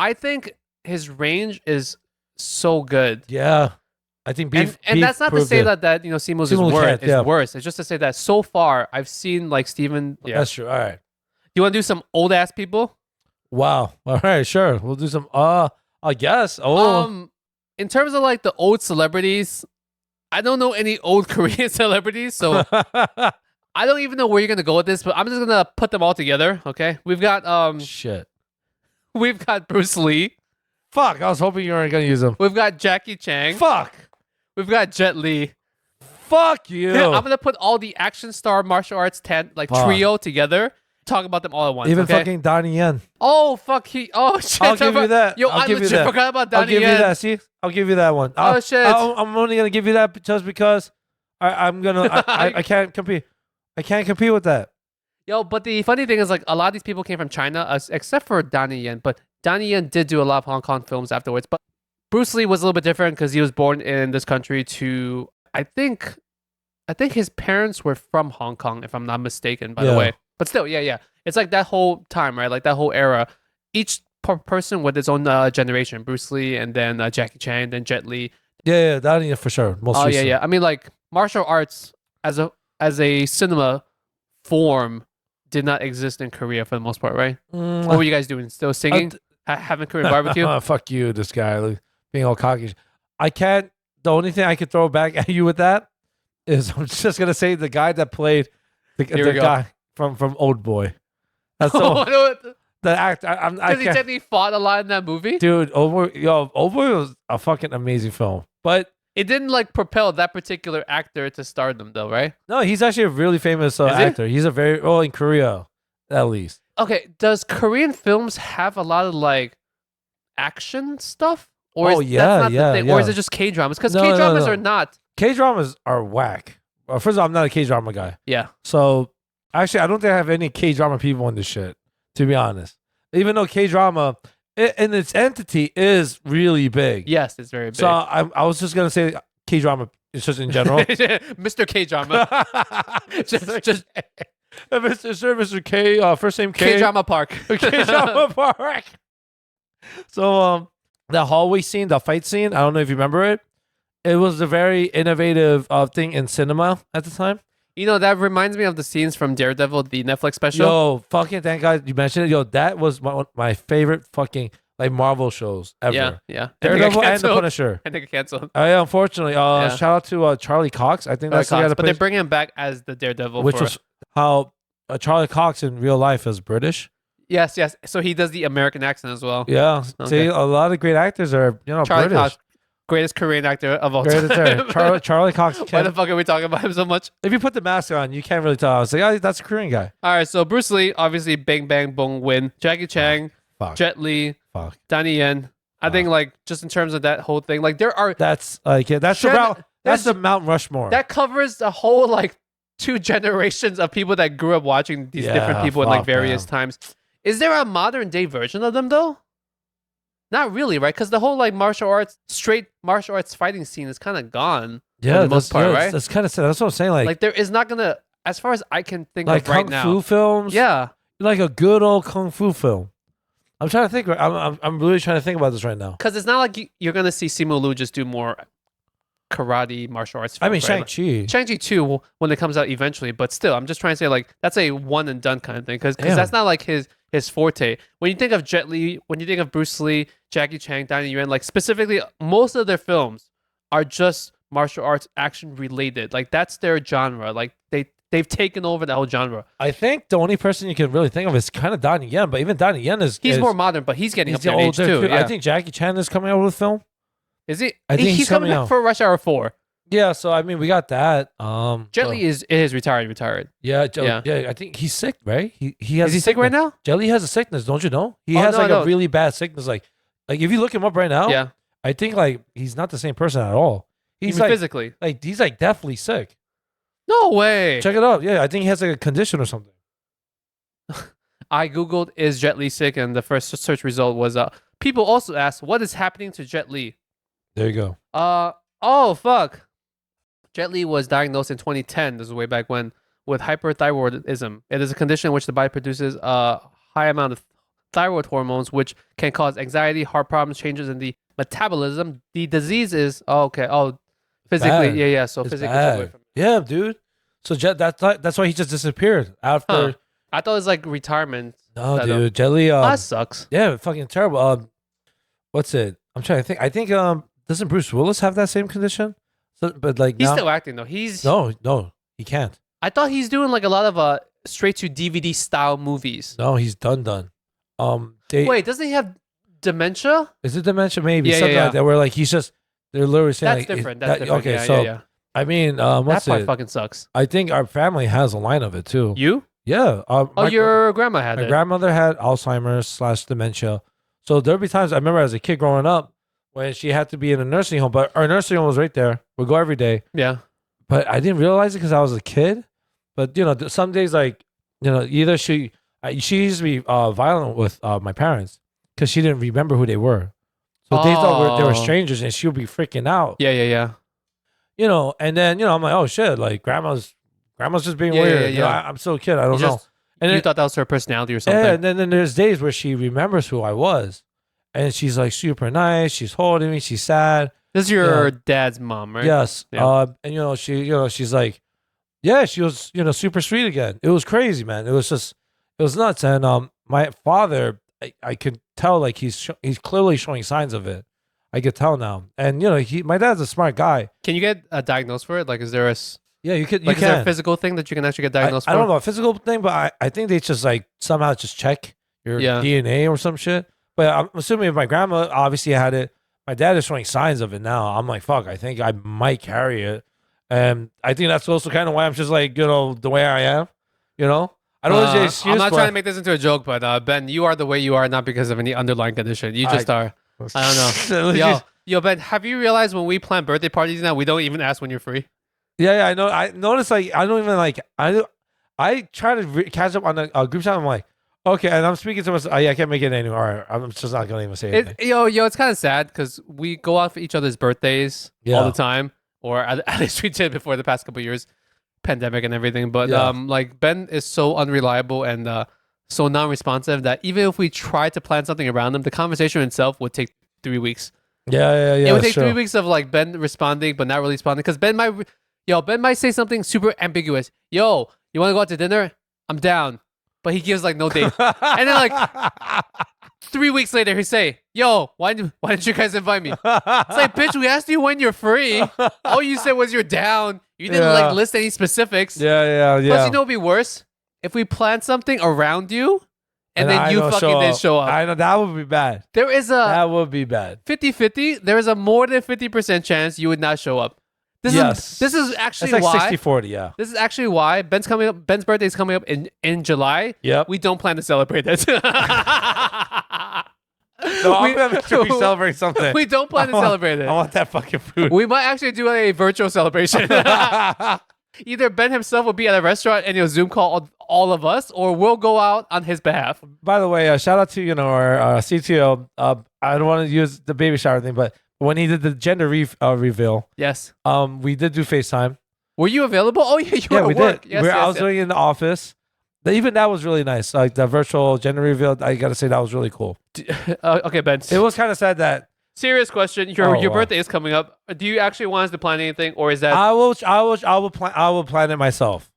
I think his range is so good. Yeah. I think Beef. And that's not to say that Simu's is worse. It's just to say that so far I've seen like Steven. Yeah. That's true. All right. You want to do some old ass people? Wow. All right, sure. We'll do some I guess. In terms of like the old celebrities, I don't know any old Korean celebrities, so I don't even know where you're gonna go with this, but I'm just gonna put them all together, okay? We've got shit. We've got Bruce Lee. Fuck, I was hoping you weren't gonna use them. We've got Jackie Chan. Fuck. We've got Jet Li. Fuck you. I'm gonna put all the action star martial arts trio together. Talk about them all at once. Even fucking Donnie Yen. Oh fuck, shit. I'll give you that. Yo, I legit forgot about Donnie Yen. I'll give you that. See, I'll give you that one. Shit. I'm only gonna give you that just because I'm gonna. I can't compete. I can't compete with that. Yo, but the funny thing is, like, a lot of these people came from China, except for Donnie Yen. But Donnie Yen did do a lot of Hong Kong films afterwards. But Bruce Lee was a little bit different because he was born in this country to, I think his parents were from Hong Kong, if I'm not mistaken, by the way. But still, yeah. It's like that whole time, right? Like that whole era. Each person with his own generation. Bruce Lee, and then Jackie Chan, then Jet Li. Yeah, Donnie for sure. Most recent. Yeah. I mean, like, martial arts as a cinema form did not exist in Korea for the most part, right? What were you guys doing? Still singing? Having Korean barbecue? Fuck you, this guy. Like, being all cocky. I can't. The only thing I could throw back at you with that is I'm just going to say the guy that played the guy from Old Boy. That's the actor. Because he technically fought a lot in that movie? Dude, Old Boy was a fucking amazing film. But it didn't like propel that particular actor to stardom though, right? No, he's actually a really famous actor. He's a in Korea, at least. Okay, does Korean films have a lot of like action stuff? Or Oh, is yeah, that's not yeah, the thing? Or is yeah. it just K dramas? Because No, K no, dramas no. are not. K dramas are whack. Well, first of all, I'm not a K drama guy. Yeah. So actually, I don't think I have any K drama people in this shit, to be honest. Even though K drama in its entity is really big. Yes, it's very big. So I was just gonna say K drama is just in general. Mr. K drama. just Mr. K, first name K. K drama park. K drama park. So the hallway scene, the fight scene, I don't know if you remember it. It was a very innovative thing in cinema at the time. You know, that reminds me of the scenes from Daredevil, the Netflix special. Yo, fucking thank God you mentioned it. Yo, that was my favorite fucking like Marvel shows ever. Yeah. Daredevil and the Punisher. I think it canceled. Unfortunately, shout out to Charlie Cox. I think that's the guy that But they plays, bring him back as the Daredevil. which was how Charlie Cox in real life is British. Yes. So he does the American accent as well. Yeah, Okay. see, a lot of great actors are Charlie British. Cox, greatest Korean actor of all Greatest time. actor. Charlie Cox. Why the fuck are we talking about him so much? If you put the mask on, you can't really tell. I was like, oh, that's a Korean guy. All right, so Bruce Lee, obviously, Bang Bang Boom win. Jackie Chan, Fuck. Jet Li, Fuck. Donnie Yen. I think like just in terms of that whole thing, like there are That's like that's Jen- the that's that's- the Mount Rushmore. that covers the whole like 2 generations of people that grew up watching these different Yeah, people in like fuck, various man. times. Is there a modern day version of them though? Not really, right? Because the whole like straight martial arts fighting scene is kind of gone. yeah, the most part, right? That's kind of sad. That's what I'm saying. Like there is not gonna, as far as I can think like of right kung now. fu films. Yeah, like a good old kung fu film. I'm trying to think. I'm really trying to think about this right now. because it's not like you're gonna see Simu Liu just do more karate martial arts. I mean, films, right? Shang-Chi. Shang-Chi 2 when it comes out eventually, but still, I'm just trying to say like that's a one and done kind of thing because Damn. that's not like his forte. When you think of Jet Li, when you think of Bruce Lee, Jackie Chan, Donnie Yen, like specifically, most of their films are just martial arts action related. Like that's their genre. Like they've taken over the whole genre. I think the only person you can really think of is kind of Donnie Yen, but even Donnie Yen He's more modern, but he's getting up there in age older too. too. Yeah. I think Jackie Chan is coming out with a film. Is he? I think he's coming coming back out. for Rush Hour 4. Yeah, so I mean, we got that. Jet Li is retired. Yeah, Yeah. I think he's sick, right? He has. Is he sick right now? Jet Li has a sickness, don't you know? He Oh, has no, I like a don't. really bad sickness. Like if you look him up right now, Yeah. I think like he's not the same person at all. He's Even like physically. he's like deathly sick. No way. Check it out. Yeah, I think he has like a condition or something. I googled is Jet Li sick, and the first search result was people also asked what is happening to Jet Li. There you go. Oh fuck. Jet Li was diagnosed in 2010. This is way back when with hyperthyroidism. It is a condition in which the body produces a high amount of thyroid hormones, which can cause anxiety, heart problems, changes in the metabolism. The disease is physically, bad. yeah. So It's physically, it's away bad. from- Yeah, dude. So that's why he just disappeared after. Huh. I thought it was like retirement. No, That, dude, Jet Li. That sucks. Yeah, fucking terrible. What's it? I'm trying to think. I think doesn't Bruce Willis have that same condition? So, but like He's now, still acting though. He's no, he can't. I thought he's doing like a lot of straight to DVD style movies. No, he's done. Wait, doesn't he have dementia? Is it dementia? Maybe Yeah, something yeah. like that. Where like he's just they're literally saying That's like, different. That's different. Okay, Yeah, so yeah. I mean, That what's part it? fucking sucks. I think our family has a line of it too. You? Yeah. Your grandma had my it. grandmother had Alzheimer's / dementia. So there'd be times I remember as a kid growing up when she had to be in a nursing home, but our nursing home was right there. We'd go every day. Yeah. But I didn't realize it because I was a kid. But some days like either she used to be violent with my parents because she didn't remember who they were. So they thought they were Oh. strangers, and she would be freaking out. Yeah. And then I'm like, oh shit, like grandma's just being Yeah, weird. yeah, You know, yeah. I'm still a kid. I don't You know. just- And you then, thought that was her personality or something. yeah, and then there's days where she remembers who I was, and she's like super nice. She's holding me. She's sad. This is your dad's mom, right? Yes. Yeah. And she's like, yeah, she was, super sweet again. It was crazy, man. It was nuts. And my father, I could tell like he's clearly showing signs of it. I could tell now. And my dad's a smart guy. Can you get diagnosed for it? Like, is there Yeah, you could. is there a physical thing that you can actually get diagnosed for? I don't know a physical thing, but I think they just like somehow just check your Yeah. DNA or some shit. But I'm assuming if my grandma obviously had it, my dad is showing signs of it now. I'm like, fuck, I think I might carry it. And I think that's also kind of why I'm just like, the way I am, I don't want to say excuse. I'm not but trying to make this into a joke, but Ben, you are the way you are not because of any underlying condition. You just are. I don't know. Yo, Ben, have you realized when we plan birthday parties now, we don't even ask when you're free? Yeah, I know. I noticed like I don't even like I try to catch up on a group chat. I'm like, okay, and I'm speaking to myself. Oh, yeah, I can't make it anymore. All right, I'm just not gonna even say anything. It's kind of sad because we go off each other's birthdays all the time, or at least we did before the past couple of years, pandemic and everything. But like Ben is so unreliable and so non-responsive that even if we try to plan something around him, the conversation itself would take 3 weeks. Yeah. It would take 3 weeks of like Ben responding but not really responding because Ben might say something super ambiguous. Yo, you want to go out to dinner? I'm down. But he gives like no date. And then like 3 weeks later, he say, yo, why didn't you guys invite me? It's like, bitch, we asked you when you're free. All you said was you're down. You didn't like list any specifics. Yeah. Plus, you know what'd be worse? If we plan something around you and then you fucking didn't show up. I know, that would be bad. That would be bad. 50-50. There is a more than 50% chance you would not show up. This is actually it's like why 60-40, yeah. This is actually why Ben's birthday is coming up in July. Yep. We don't plan to celebrate it. No, I'm gonna make sure we celebrate something. We don't plan to celebrate it. I want that fucking food. We might actually do a virtual celebration. Either Ben himself will be at a restaurant and he'll Zoom call all of us, or we'll go out on his behalf. By the way, shout out to our CTO. I don't want to use the baby shower thing, but when he did the gender reveal, yes, we did do FaceTime. Were you available? Oh yeah, you were at work. Did. I was doing it in the office. Even that was really nice. Like the virtual gender reveal, I gotta say that was really cool. Okay, Ben. It was kind of sad that. Serious question. Your birthday is coming up. Do you actually want us to plan anything, or is that? I will plan it myself,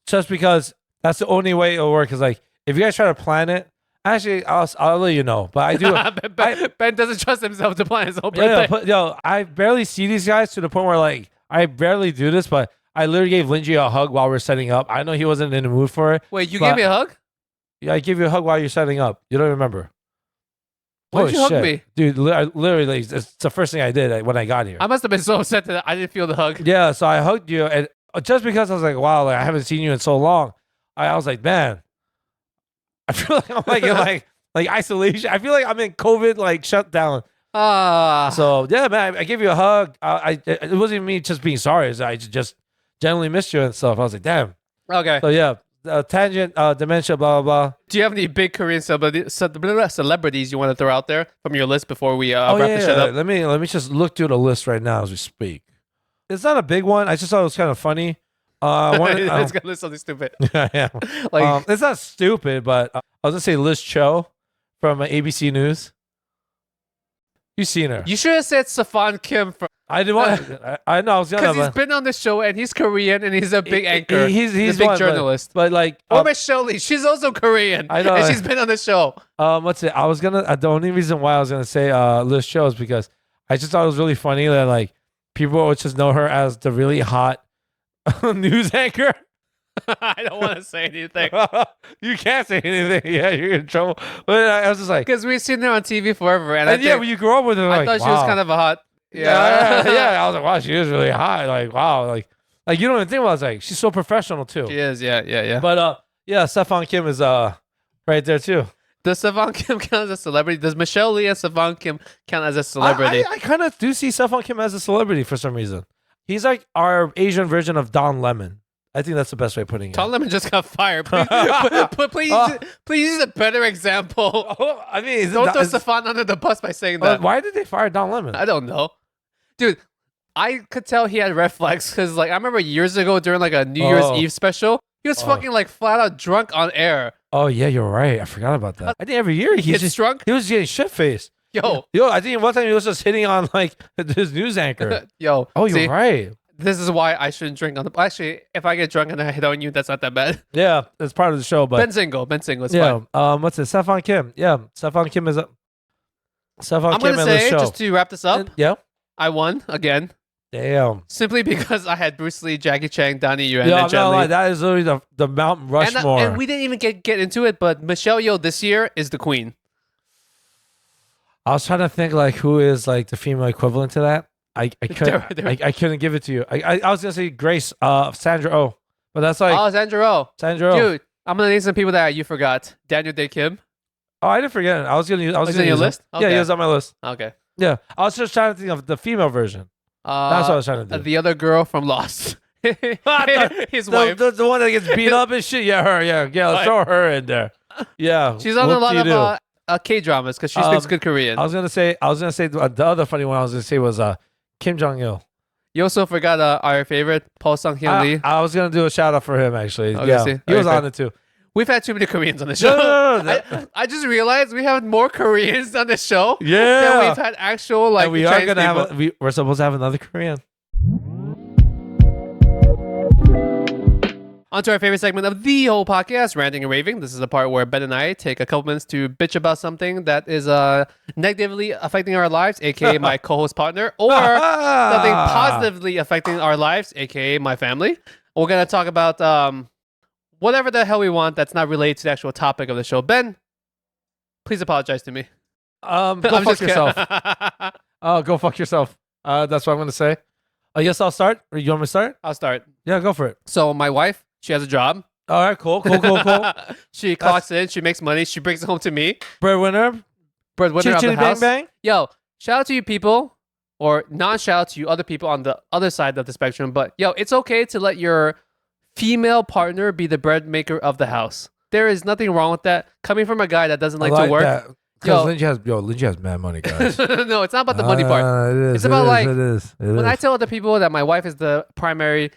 just because that's the only way it'll work. Is like if you guys try to plan it. Actually, I'll let you know, but I do. Ben doesn't trust himself to plan his own birthday. I barely see these guys to the point where like I barely do this, but I literally gave Lingjie a hug while we are setting up. I know he wasn't in the mood for it. Wait, you gave me a hug? Yeah, I gave you a hug while you're setting up. You don't remember? Why'd you hug me? Dude, literally, it's the first thing I did when I got here. I must have been so upset that I didn't feel the hug. Yeah, so I hugged you, and just because I was like, wow, like, I haven't seen you in so long, I was like, man, I feel like I'm like in like isolation. I feel like I'm in COVID like shutdown. So yeah, man, I gave you a hug. It wasn't me just being sorry. I just generally missed you and stuff. I was like, damn. Okay. So yeah. Tangent, dementia, blah, blah, blah. Do you have any big Korean celebrities you want to throw out there from your list before we wrap this shit up? Let me just look through the list right now as we speak. It's not a big one. I just thought it was kind of funny. It's gonna list something stupid. Yeah. Like it's not stupid, but I was gonna say Liz Cho from ABC News. You've seen her. You should have said Safan Kim from. I didn't want. I know. I was gonna. Because he's been on the show and he's Korean and he's a big anchor. He's a big journalist. But like, or Michelle Lee, she's also Korean. I know. And she's been on the show. What's it? I was gonna. The only reason why I was gonna say Liz Cho is because I just thought it was really funny that like people would just know her as the really hot news anchor. I don't want to say anything. You can't say anything. Yeah, you're in trouble. But I was just like, because we've seen her on TV forever, and when you grew up with her, I thought she was kind of a hot. Yeah. I was like, wow, she is really hot. Like, wow, like you don't even think about it. I was like, she's so professional too. She is, yeah. But Safan Kim is right there too. Does Safan Kim count as a celebrity? Does Michelle Lee and Safan Kim count as a celebrity? I kind of do see Safan Kim as a celebrity for some reason. He's like our Asian version of Don Lemon. I think that's the best way of putting it. Don Lemon just got fired. Please use a better example. I mean, don't throw Safan under the bus by saying that. Why did they fire Don Lemon? I don't know. Dude, I could tell he had red flags because like I remember years ago during like a New Year's Eve special, he was fucking like flat out drunk on air. Oh yeah, you're right. I forgot about that. I think every year he gets drunk. He was getting shit faced. Yo, I think one time he was just hitting on like his news anchor. Yo, you're right. This is why I shouldn't drink on the. Actually, if I get drunk and I hit on you, that's not that bad. Yeah, it's part of the show. But Ben's single. It's fine. What's it? Safan Kim. Yeah, Safan Kim is a. I'm gonna say just to wrap this up. Yeah, I won again. Damn. Simply because I had Bruce Lee, Jackie Chan, Donnie Yen, and Jet Li. That is literally the Mount Rushmore. And we didn't even get into it, but Michelle Yeoh this year is the queen. I was trying to think like who is like the female equivalent to that. I couldn't give it to you. I was gonna say Grace, Sandra Oh, but that's like Sandra Oh. Sandra Oh. Dude, I'm gonna name some people that you forgot. Daniel Day Kim. Oh, I didn't forget. I was gonna. I was He's gonna on your use him. list? Yeah, Okay. he was on my list. Okay. Yeah, I was just trying to think of the female version. That's what I was trying to do. The other girl from Lost. His The, wife. the one that gets beat up and shit. Yeah, her. Yeah, let's throw her in there. Yeah, She's on a lot whoop-de-doo. of K dramas because she speaks good Korean. I was gonna say the other funny one I was gonna say was Kim Jong Il. You also forgot our favorite Paul Sung Hyun Lee. I was gonna do a shout out for him actually. Okay, Yeah, see. he was Okay. on it too. We've had too many Koreans on the show. No. I just realized we have more Koreans on the show than Yeah, we've had actual like and we Chinese are gonna people. we're supposed to have another Korean. On to our favorite segment of the whole podcast, Ranting and Raving. This is the part where Ben and I take a couple minutes to bitch about something that is negatively affecting our lives, aka my co-host partner, or something positively affecting our lives, aka my family. We're going to talk about whatever the hell we want that's not related to the actual topic of the show. Ben, please apologize to me. Go I'm fuck just kidding. yourself. Oh, go fuck yourself. That's what I'm gonna say. I guess I'll start. Or you want me to start? I'll start. Yeah, go for it. So my wife, she has a job. All right, cool. She clocks in, she makes money, she brings it home to me. Breadwinner. Breadwinner of the Chitty house. bang bang. Yo, shout out to you people, or non-shout out to you other people on the other side of the spectrum. But yo, it's okay to let your female partner be the bread maker of the house. There is nothing wrong with that. Coming from a guy that doesn't like to work. Because Lingjie has mad money, guys. No, it's not about the money part. It is, It's about, like, it is. When I tell other people that my wife is the primary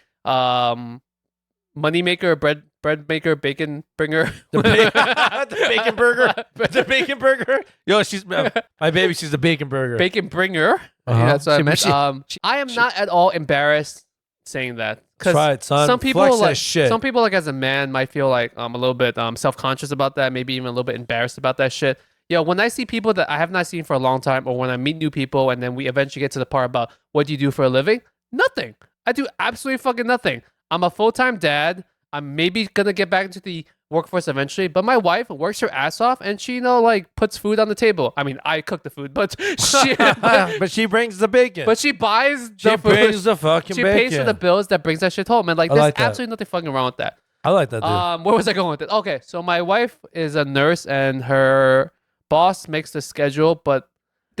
money maker, bread maker, bacon bringer, the bacon burger, the bacon burger. Yo, she's my baby. She's the bacon burger. bacon bringer. Uh-huh. Yeah, that's what I She- meant. she- I am not at all embarrassed saying that. Try it, son. Some people Flex that like shit. some people like as a man might feel like a little bit self-conscious about that, maybe even a little bit embarrassed about that shit. Yo, when I see people that I have not seen for a long time, or when I meet new people and then we eventually get to the part about what do you do for a living? Nothing. I do absolutely fucking nothing. I'm a full-time dad. I'm maybe gonna get back into the workforce eventually, but my wife works her ass off and she like puts food on the table. I mean, I cook the food, but she but she brings the bacon. but she buys she the food. brings the fucking She bacon. pays for the bills that brings that shit home, and like I there's like that. absolutely nothing fucking wrong with that. I like that, dude. Where was I going with it? Okay, so my wife is a nurse, and her boss makes the schedule, but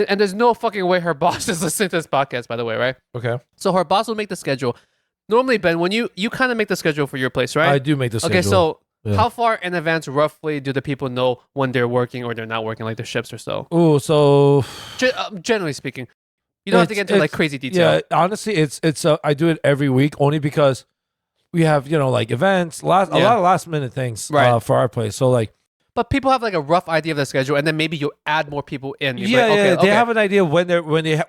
and there's no fucking way her boss is listening to this podcast, by the way, right? Okay. So her boss will make the schedule. Normally, Ben, when you kind of make the schedule for your place, right? I do make the schedule. Okay, so Yeah. how far in advance roughly do the people know when they're working or they're not working, like their shifts or so? Ooh, so Generally speaking, you don't have to get into like crazy detail. yeah, honestly, it's I do it every week only because we have like events, a lot of last minute things Right. for our place. So like But people have like a rough idea of the schedule, and then maybe you add more people in. You're yeah, like, okay, they have an idea when they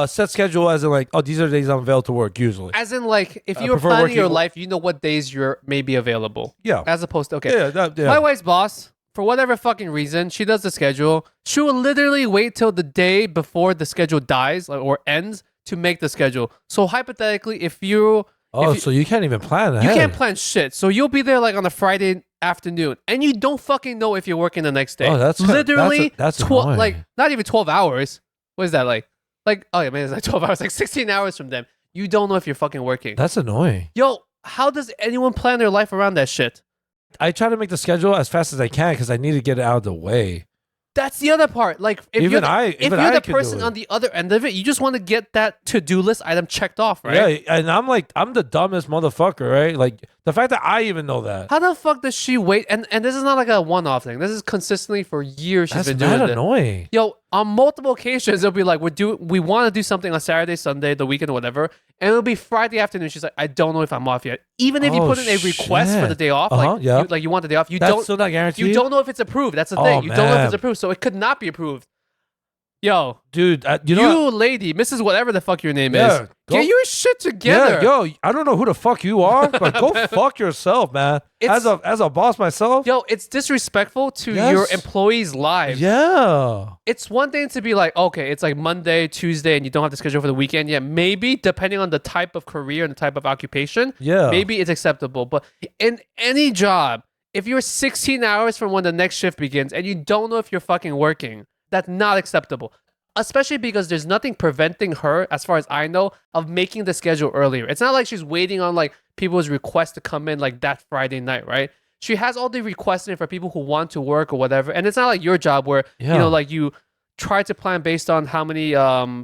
set schedule as in like these are the days I'm available to work usually. As in, like, if I you were prefer planning your working- life, you know what days you're maybe available. Yeah. As opposed to, okay. Yeah. My wife's boss, for whatever fucking reason, she does the schedule. She will literally wait till the day before the schedule dies or ends to make the schedule. So hypothetically, if you So you can't even plan you ahead. can't plan shit. So you'll be there like on a Friday afternoon, and you don't fucking know if you're working the next day. Oh, that's literally that's 12, annoying. like not even 12 hours. What is that like? Like, oh yeah, man, it's like 12 hours, like 16 hours from them. You don't know if you're fucking working. That's annoying. Yo, how does anyone plan their life around that shit? I try to make the schedule as fast as I can because I need to get it out of the way. That's the other part. Like, if Even you're the, I- if even you're I the could do person it. on the other end of it, you just want to get that to-do list item checked off, right? Yeah, and I'm the dumbest motherfucker, right? Like the fact that I even know that. How the fuck does she wait? And this is not like a one-off thing. This is consistently for years she's That's been doing mad it. annoying. Yo, on multiple occasions, it'll be like, we want to do something on Saturday, Sunday, the weekend, or whatever. And it'll be Friday afternoon. She's like, I don't know if I'm off yet. Even if you Oh, put in a request for the shit. day off, Uh-huh, like, yeah. you want the day off, you That's don't still not guaranteed. you don't know if it's approved. That's the Oh, thing. You don't know if man. it's approved. So it could not be approved. Yo, dude. You you know. lady, Mrs. Whatever the fuck your name Yeah, is, go- get your shit together. Yeah, yo, I don't know who the fuck you are, but go fuck yourself, man. It's- As a boss myself. Yo, it's disrespectful to Yes. your employees' lives. Yeah. It's one thing to be like, okay, it's like Monday, Tuesday, and you don't have to schedule for the weekend. Yeah, maybe depending on the type of career and the type of occupation, Yeah. maybe it's acceptable. But in any job, if you're 16 hours from when the next shift begins and you don't know if you're fucking working, that's not acceptable. Especially because there's nothing preventing her, as far as I know, of making the schedule earlier. It's not like she's waiting on like people's requests to come in like that Friday night, right? she has all the requests in for people who want to work or whatever. And it's not like your job where like you try to plan based on how many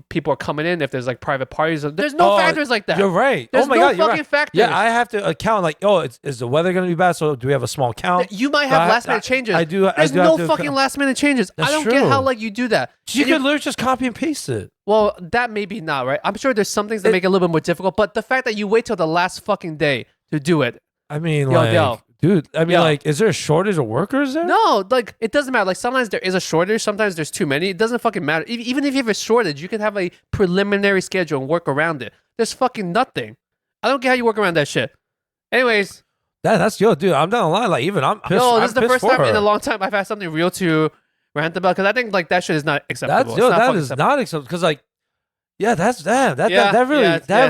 people are coming in. If there's like private parties, there's no factors like that. You're right. There's oh my no God, you're fucking right. factors. Yeah, I have to account like, is the weather going to be bad? So do we have a small count? You might have last minute changes. I do. There's no fucking last minute changes. That's I don't true. get how like you do that. You could literally just copy and paste it. Well, that maybe not, right? I'm sure there's some things that make it a little bit more difficult, but the fact that you wait till the last fucking day to do it. I mean, Yo. dude, I mean, like, is there a shortage of workers there? No, like, it doesn't matter. Like, sometimes there is a shortage. Sometimes there's too many. It doesn't fucking matter. Even if you have a shortage, you can have a preliminary schedule and work around it. There's fucking nothing. I don't get how you work around that shit. Anyways. That's dude. I'm not gonna lie. Like, even I'm pissed. No, this is the first time in a her. long time I've had something real to rant about, because I think, like, that shit is not acceptable. That is not acceptable. Because, like, yeah, that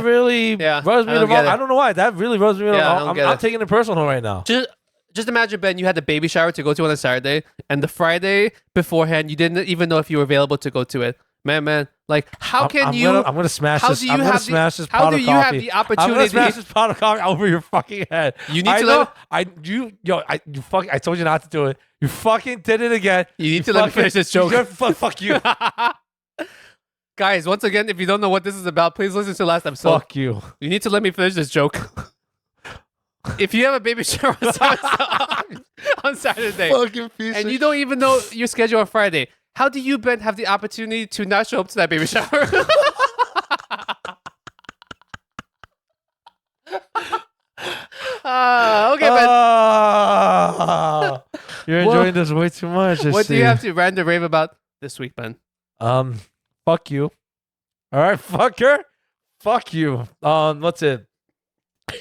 really rubs me the wrong. I don't know why. That really rubs me the wrong. I'm taking it personal right now. Just imagine, Ben, you had the baby shower to go to on a Saturday, and the Friday beforehand, you didn't even know if you were available to go to it. Man, like, how can you? I'm gonna smash this. I'm gonna smash this pot of coffee. How do you have the opportunity? I'm gonna smash this pot of coffee over your fucking head. You need to let. I told you not to do it. You fucking did it again. You need to let me finish this joke. Fuck you. Guys, once again, if you don't know what this is about, please listen to the last episode. Fuck you. You need to let me finish this joke. If you have a baby shower on Saturday, and you don't even know your schedule on Friday, how do you, Ben, have the opportunity to not show up to that baby shower? Okay, Ben. You're enjoying this way too much. What do you have to rant and rave about this week, Ben? Fuck you. All right, fuck her. Fuck you. What's it?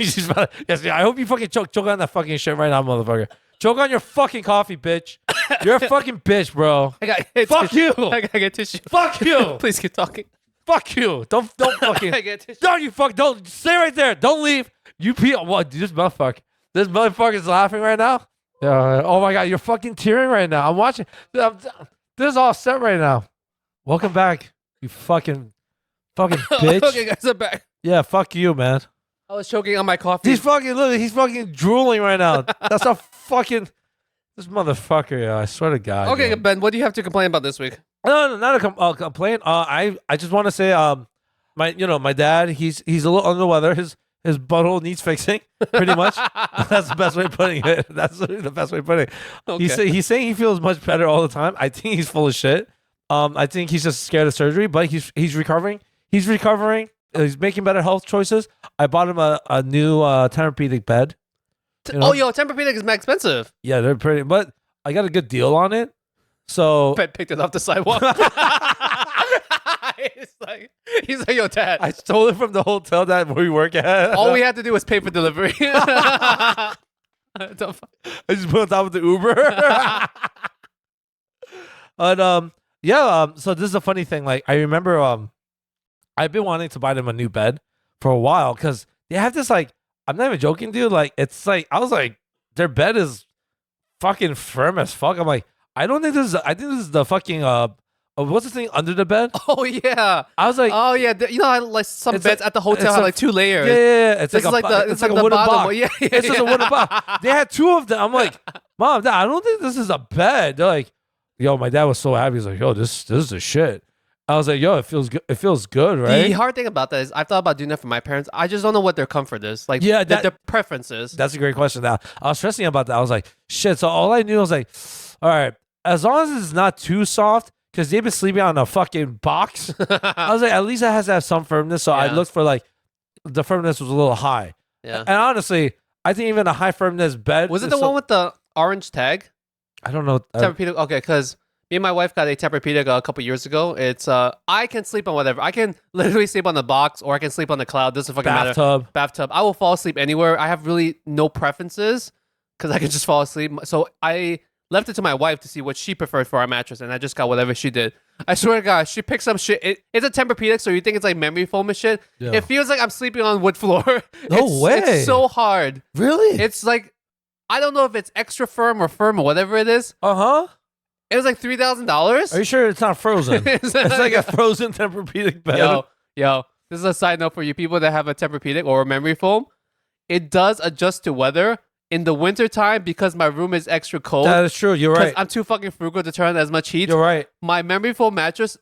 Yes, I hope you fucking choke on that fucking shit right now, motherfucker. Choke on your fucking coffee, bitch. You're a fucking bitch, bro. Fuck you. I gotta get tissue. Fuck you. Please keep talking. Fuck you. Don't fucking. I get tissue. Don't stay right there. Don't leave. You what? This motherfucker's laughing right now. Oh my God, you're fucking tearing right now. I'm watching. This is all set right now. Welcome back, you fucking bitch. Okay, guys, I'm back. Yeah, fuck you, man. I was choking on my coffee. He's fucking drooling right now. That's a fucking this motherfucker. Yeah, I swear to God. Okay, man. Ben, what do you have to complain about this week? No, not a complaint. I just want to say, my dad, he's a little under the weather. His butthole needs fixing, pretty much. That's the best way of putting it. That's the best way of putting it. Okay. He's saying he feels much better all the time. I think he's full of shit. I think he's just scared of surgery, but he's recovering. He's recovering. He's making better health choices. I bought him a new Tempur-Pedic bed. Tempur-Pedic is more expensive. Yeah, they're pretty, but I got a good deal on it. So Ben picked it off the sidewalk. He's like, yo, Dad. I stole it from the hotel that we work at. All we had to do was pay for delivery. I just put it on top of the Uber. But so this is a funny thing. Like, I remember I've been wanting to buy them a new bed for a while because they have this, like, I'm not even joking, dude. Like, it's like, I was like, their bed is fucking firm as fuck. I'm like, I think this is the fucking what's the thing under the bed? Oh yeah. I was like, oh yeah. You know how like some beds at the hotel have like 2 layers. Yeah. It's like a wooden box. Yeah. It's just a wooden box. They had 2 of them. I'm like, Mom, Dad, I don't think this is a bed. They're like, yo, my dad was so happy. He's like, yo, this is a shit. I was like, yo, it feels good. It feels good, right? The hard thing about that is I've thought about doing that for my parents. I just don't know what their comfort is. Like, their preferences. That's a great question. Now, I was stressing about that. I was like, shit. So all I knew was like, all right, as long as it's not too soft, because they've been sleeping on a fucking box. I was like, at least it has to have some firmness. So I looked for like, the firmness was a little high. Yeah. And honestly, I think even a high firmness bed. Was it the one with the orange tag? I don't know. Tempur-Pedic. Okay, because me and my wife got a Tempur-Pedic a couple years ago. It's I can sleep on whatever. I can literally sleep on the box or I can sleep on the cloud. Doesn't fucking matter. Bathtub. I will fall asleep anywhere. I have really no preferences because I can just fall asleep. So I left it to my wife to see what she preferred for our mattress, and I just got whatever she did. I swear to God, she picked some shit. It's a Tempur-Pedic, so you think it's like memory foam and shit. Yeah. It feels like I'm sleeping on wood floor. No way. It's so hard. Really? It's like, I don't know if it's extra firm or whatever it is. Uh-huh. It was like $3,000. Are you sure it's not frozen? It's like a frozen Tempur-Pedic bed. Yo, this is a side note for you people that have a Tempur-Pedic or a memory foam. It does adjust to weather. in the wintertime, because my room is extra cold, That is true. You're because right. I'm too fucking frugal to turn on as much heat, You're right. my memory foam mattress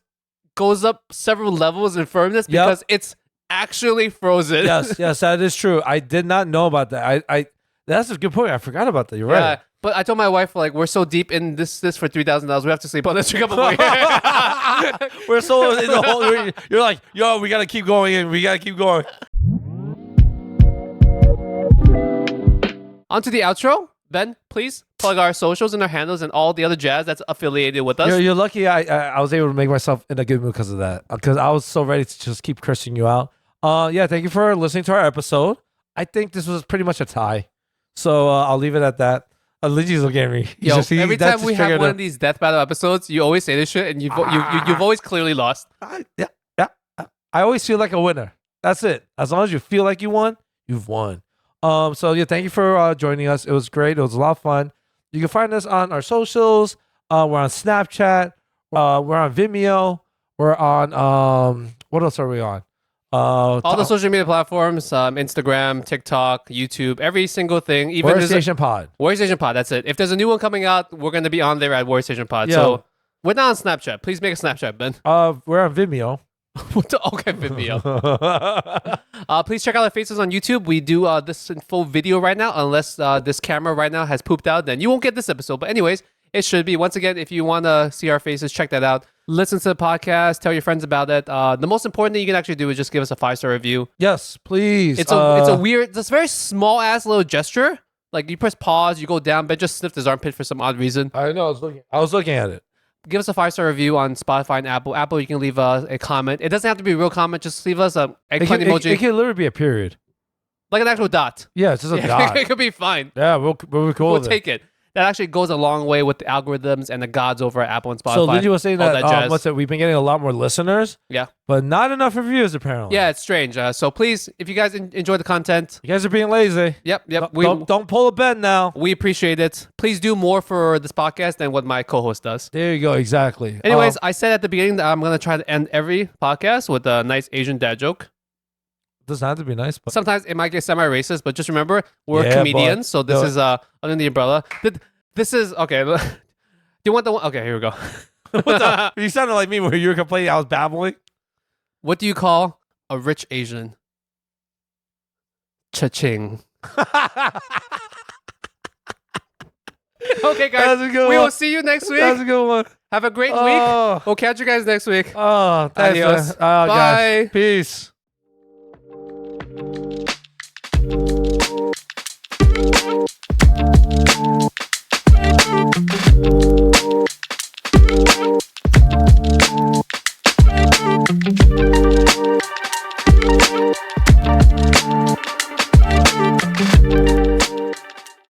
goes up several levels in firmness because it's actually frozen. Yes, that is true. I did not know about that. I that's a good point. I forgot about that. You're Yeah, right. but I told my wife, like, we're so deep in this for $3,000, we have to sleep on this for a couple more years. We're so in the whole. You're like, yo, we gotta keep going in. We gotta keep going. On to the outro. Ben, please plug our socials and our handles and all the other jazz that's affiliated with us. You're lucky. I was able to make myself in a good mood because of that. Because I was so ready to just keep cursing you out. Yeah. Thank you for listening to our episode. I think this was pretty much a tie. So I'll leave it at that. Lingjie's looking at me. Yo, every time we have one of these death battle episodes, you always say this shit, and you've always clearly lost. Yeah. I always feel like a winner. That's it. As long as you feel like you won, you've won. So yeah, thank you for joining us. It was great. It was a lot of fun. You can find us on our socials. We're on Snapchat. We're on Vimeo. We're on what else are we on? All the social media platforms, Instagram, TikTok, YouTube, every single thing. Even Warrior Station Pod. Warrior Station Pod, that's it. If there's a new one coming out, we're going to be on there at Warrior Station Pod. Yo. So we're not on Snapchat. Please make a Snapchat, Ben. We're on Vimeo. Okay, Vimeo. Please check out our faces on YouTube. We do this in full video right now. Unless this camera right now has pooped out, then you won't get this episode. But anyways, it should be. Once again, if you want to see our faces, check that out. Listen to the podcast. Tell your friends about it. The most important thing you can actually do is just give us a 5-star review. Yes, please. It's a weird, this very small ass little gesture. Like you press pause, you go down, but just sniffed his armpit for some odd reason. I know. I was looking at it. Give us a 5-star review on Spotify and Apple. Apple, you can leave a comment. It doesn't have to be a real comment. Just leave us a eggplant emoji. It can literally be a period. Like an actual dot. Yeah, it's just a dot. It could be fine. Yeah, we'll be cool We'll with take it. That actually goes a long way with the algorithms and the gods over at Apple and Spotify. So Lingjie was saying all that, jazz. what's it? We've been getting a lot more listeners. Yeah. But not enough reviews, apparently. Yeah, it's strange. So please, if you guys enjoy the content. You guys are being lazy. Yep. Don't pull a bed now. We appreciate it. Please do more for this podcast than what my co-host does. There you go. Exactly. Anyways, I said at the beginning that I'm going to try to end every podcast with a nice Asian dad joke. Doesn't have to be nice, but Sometimes it might get semi-racist, but just remember, we're Yeah, comedians, so this no. is under the umbrella. This is, okay. Do you want the one? Okay, here we go. what the? You sounded like me where you were complaining I was babbling. What do you call a rich Asian? Cha-ching. Okay, guys. That's a good We one. will see you next week. That's a good one. Have a great Oh. week. We'll catch you guys next week. Oh, thanks, Adios. man. Oh, Bye. guys. Peace.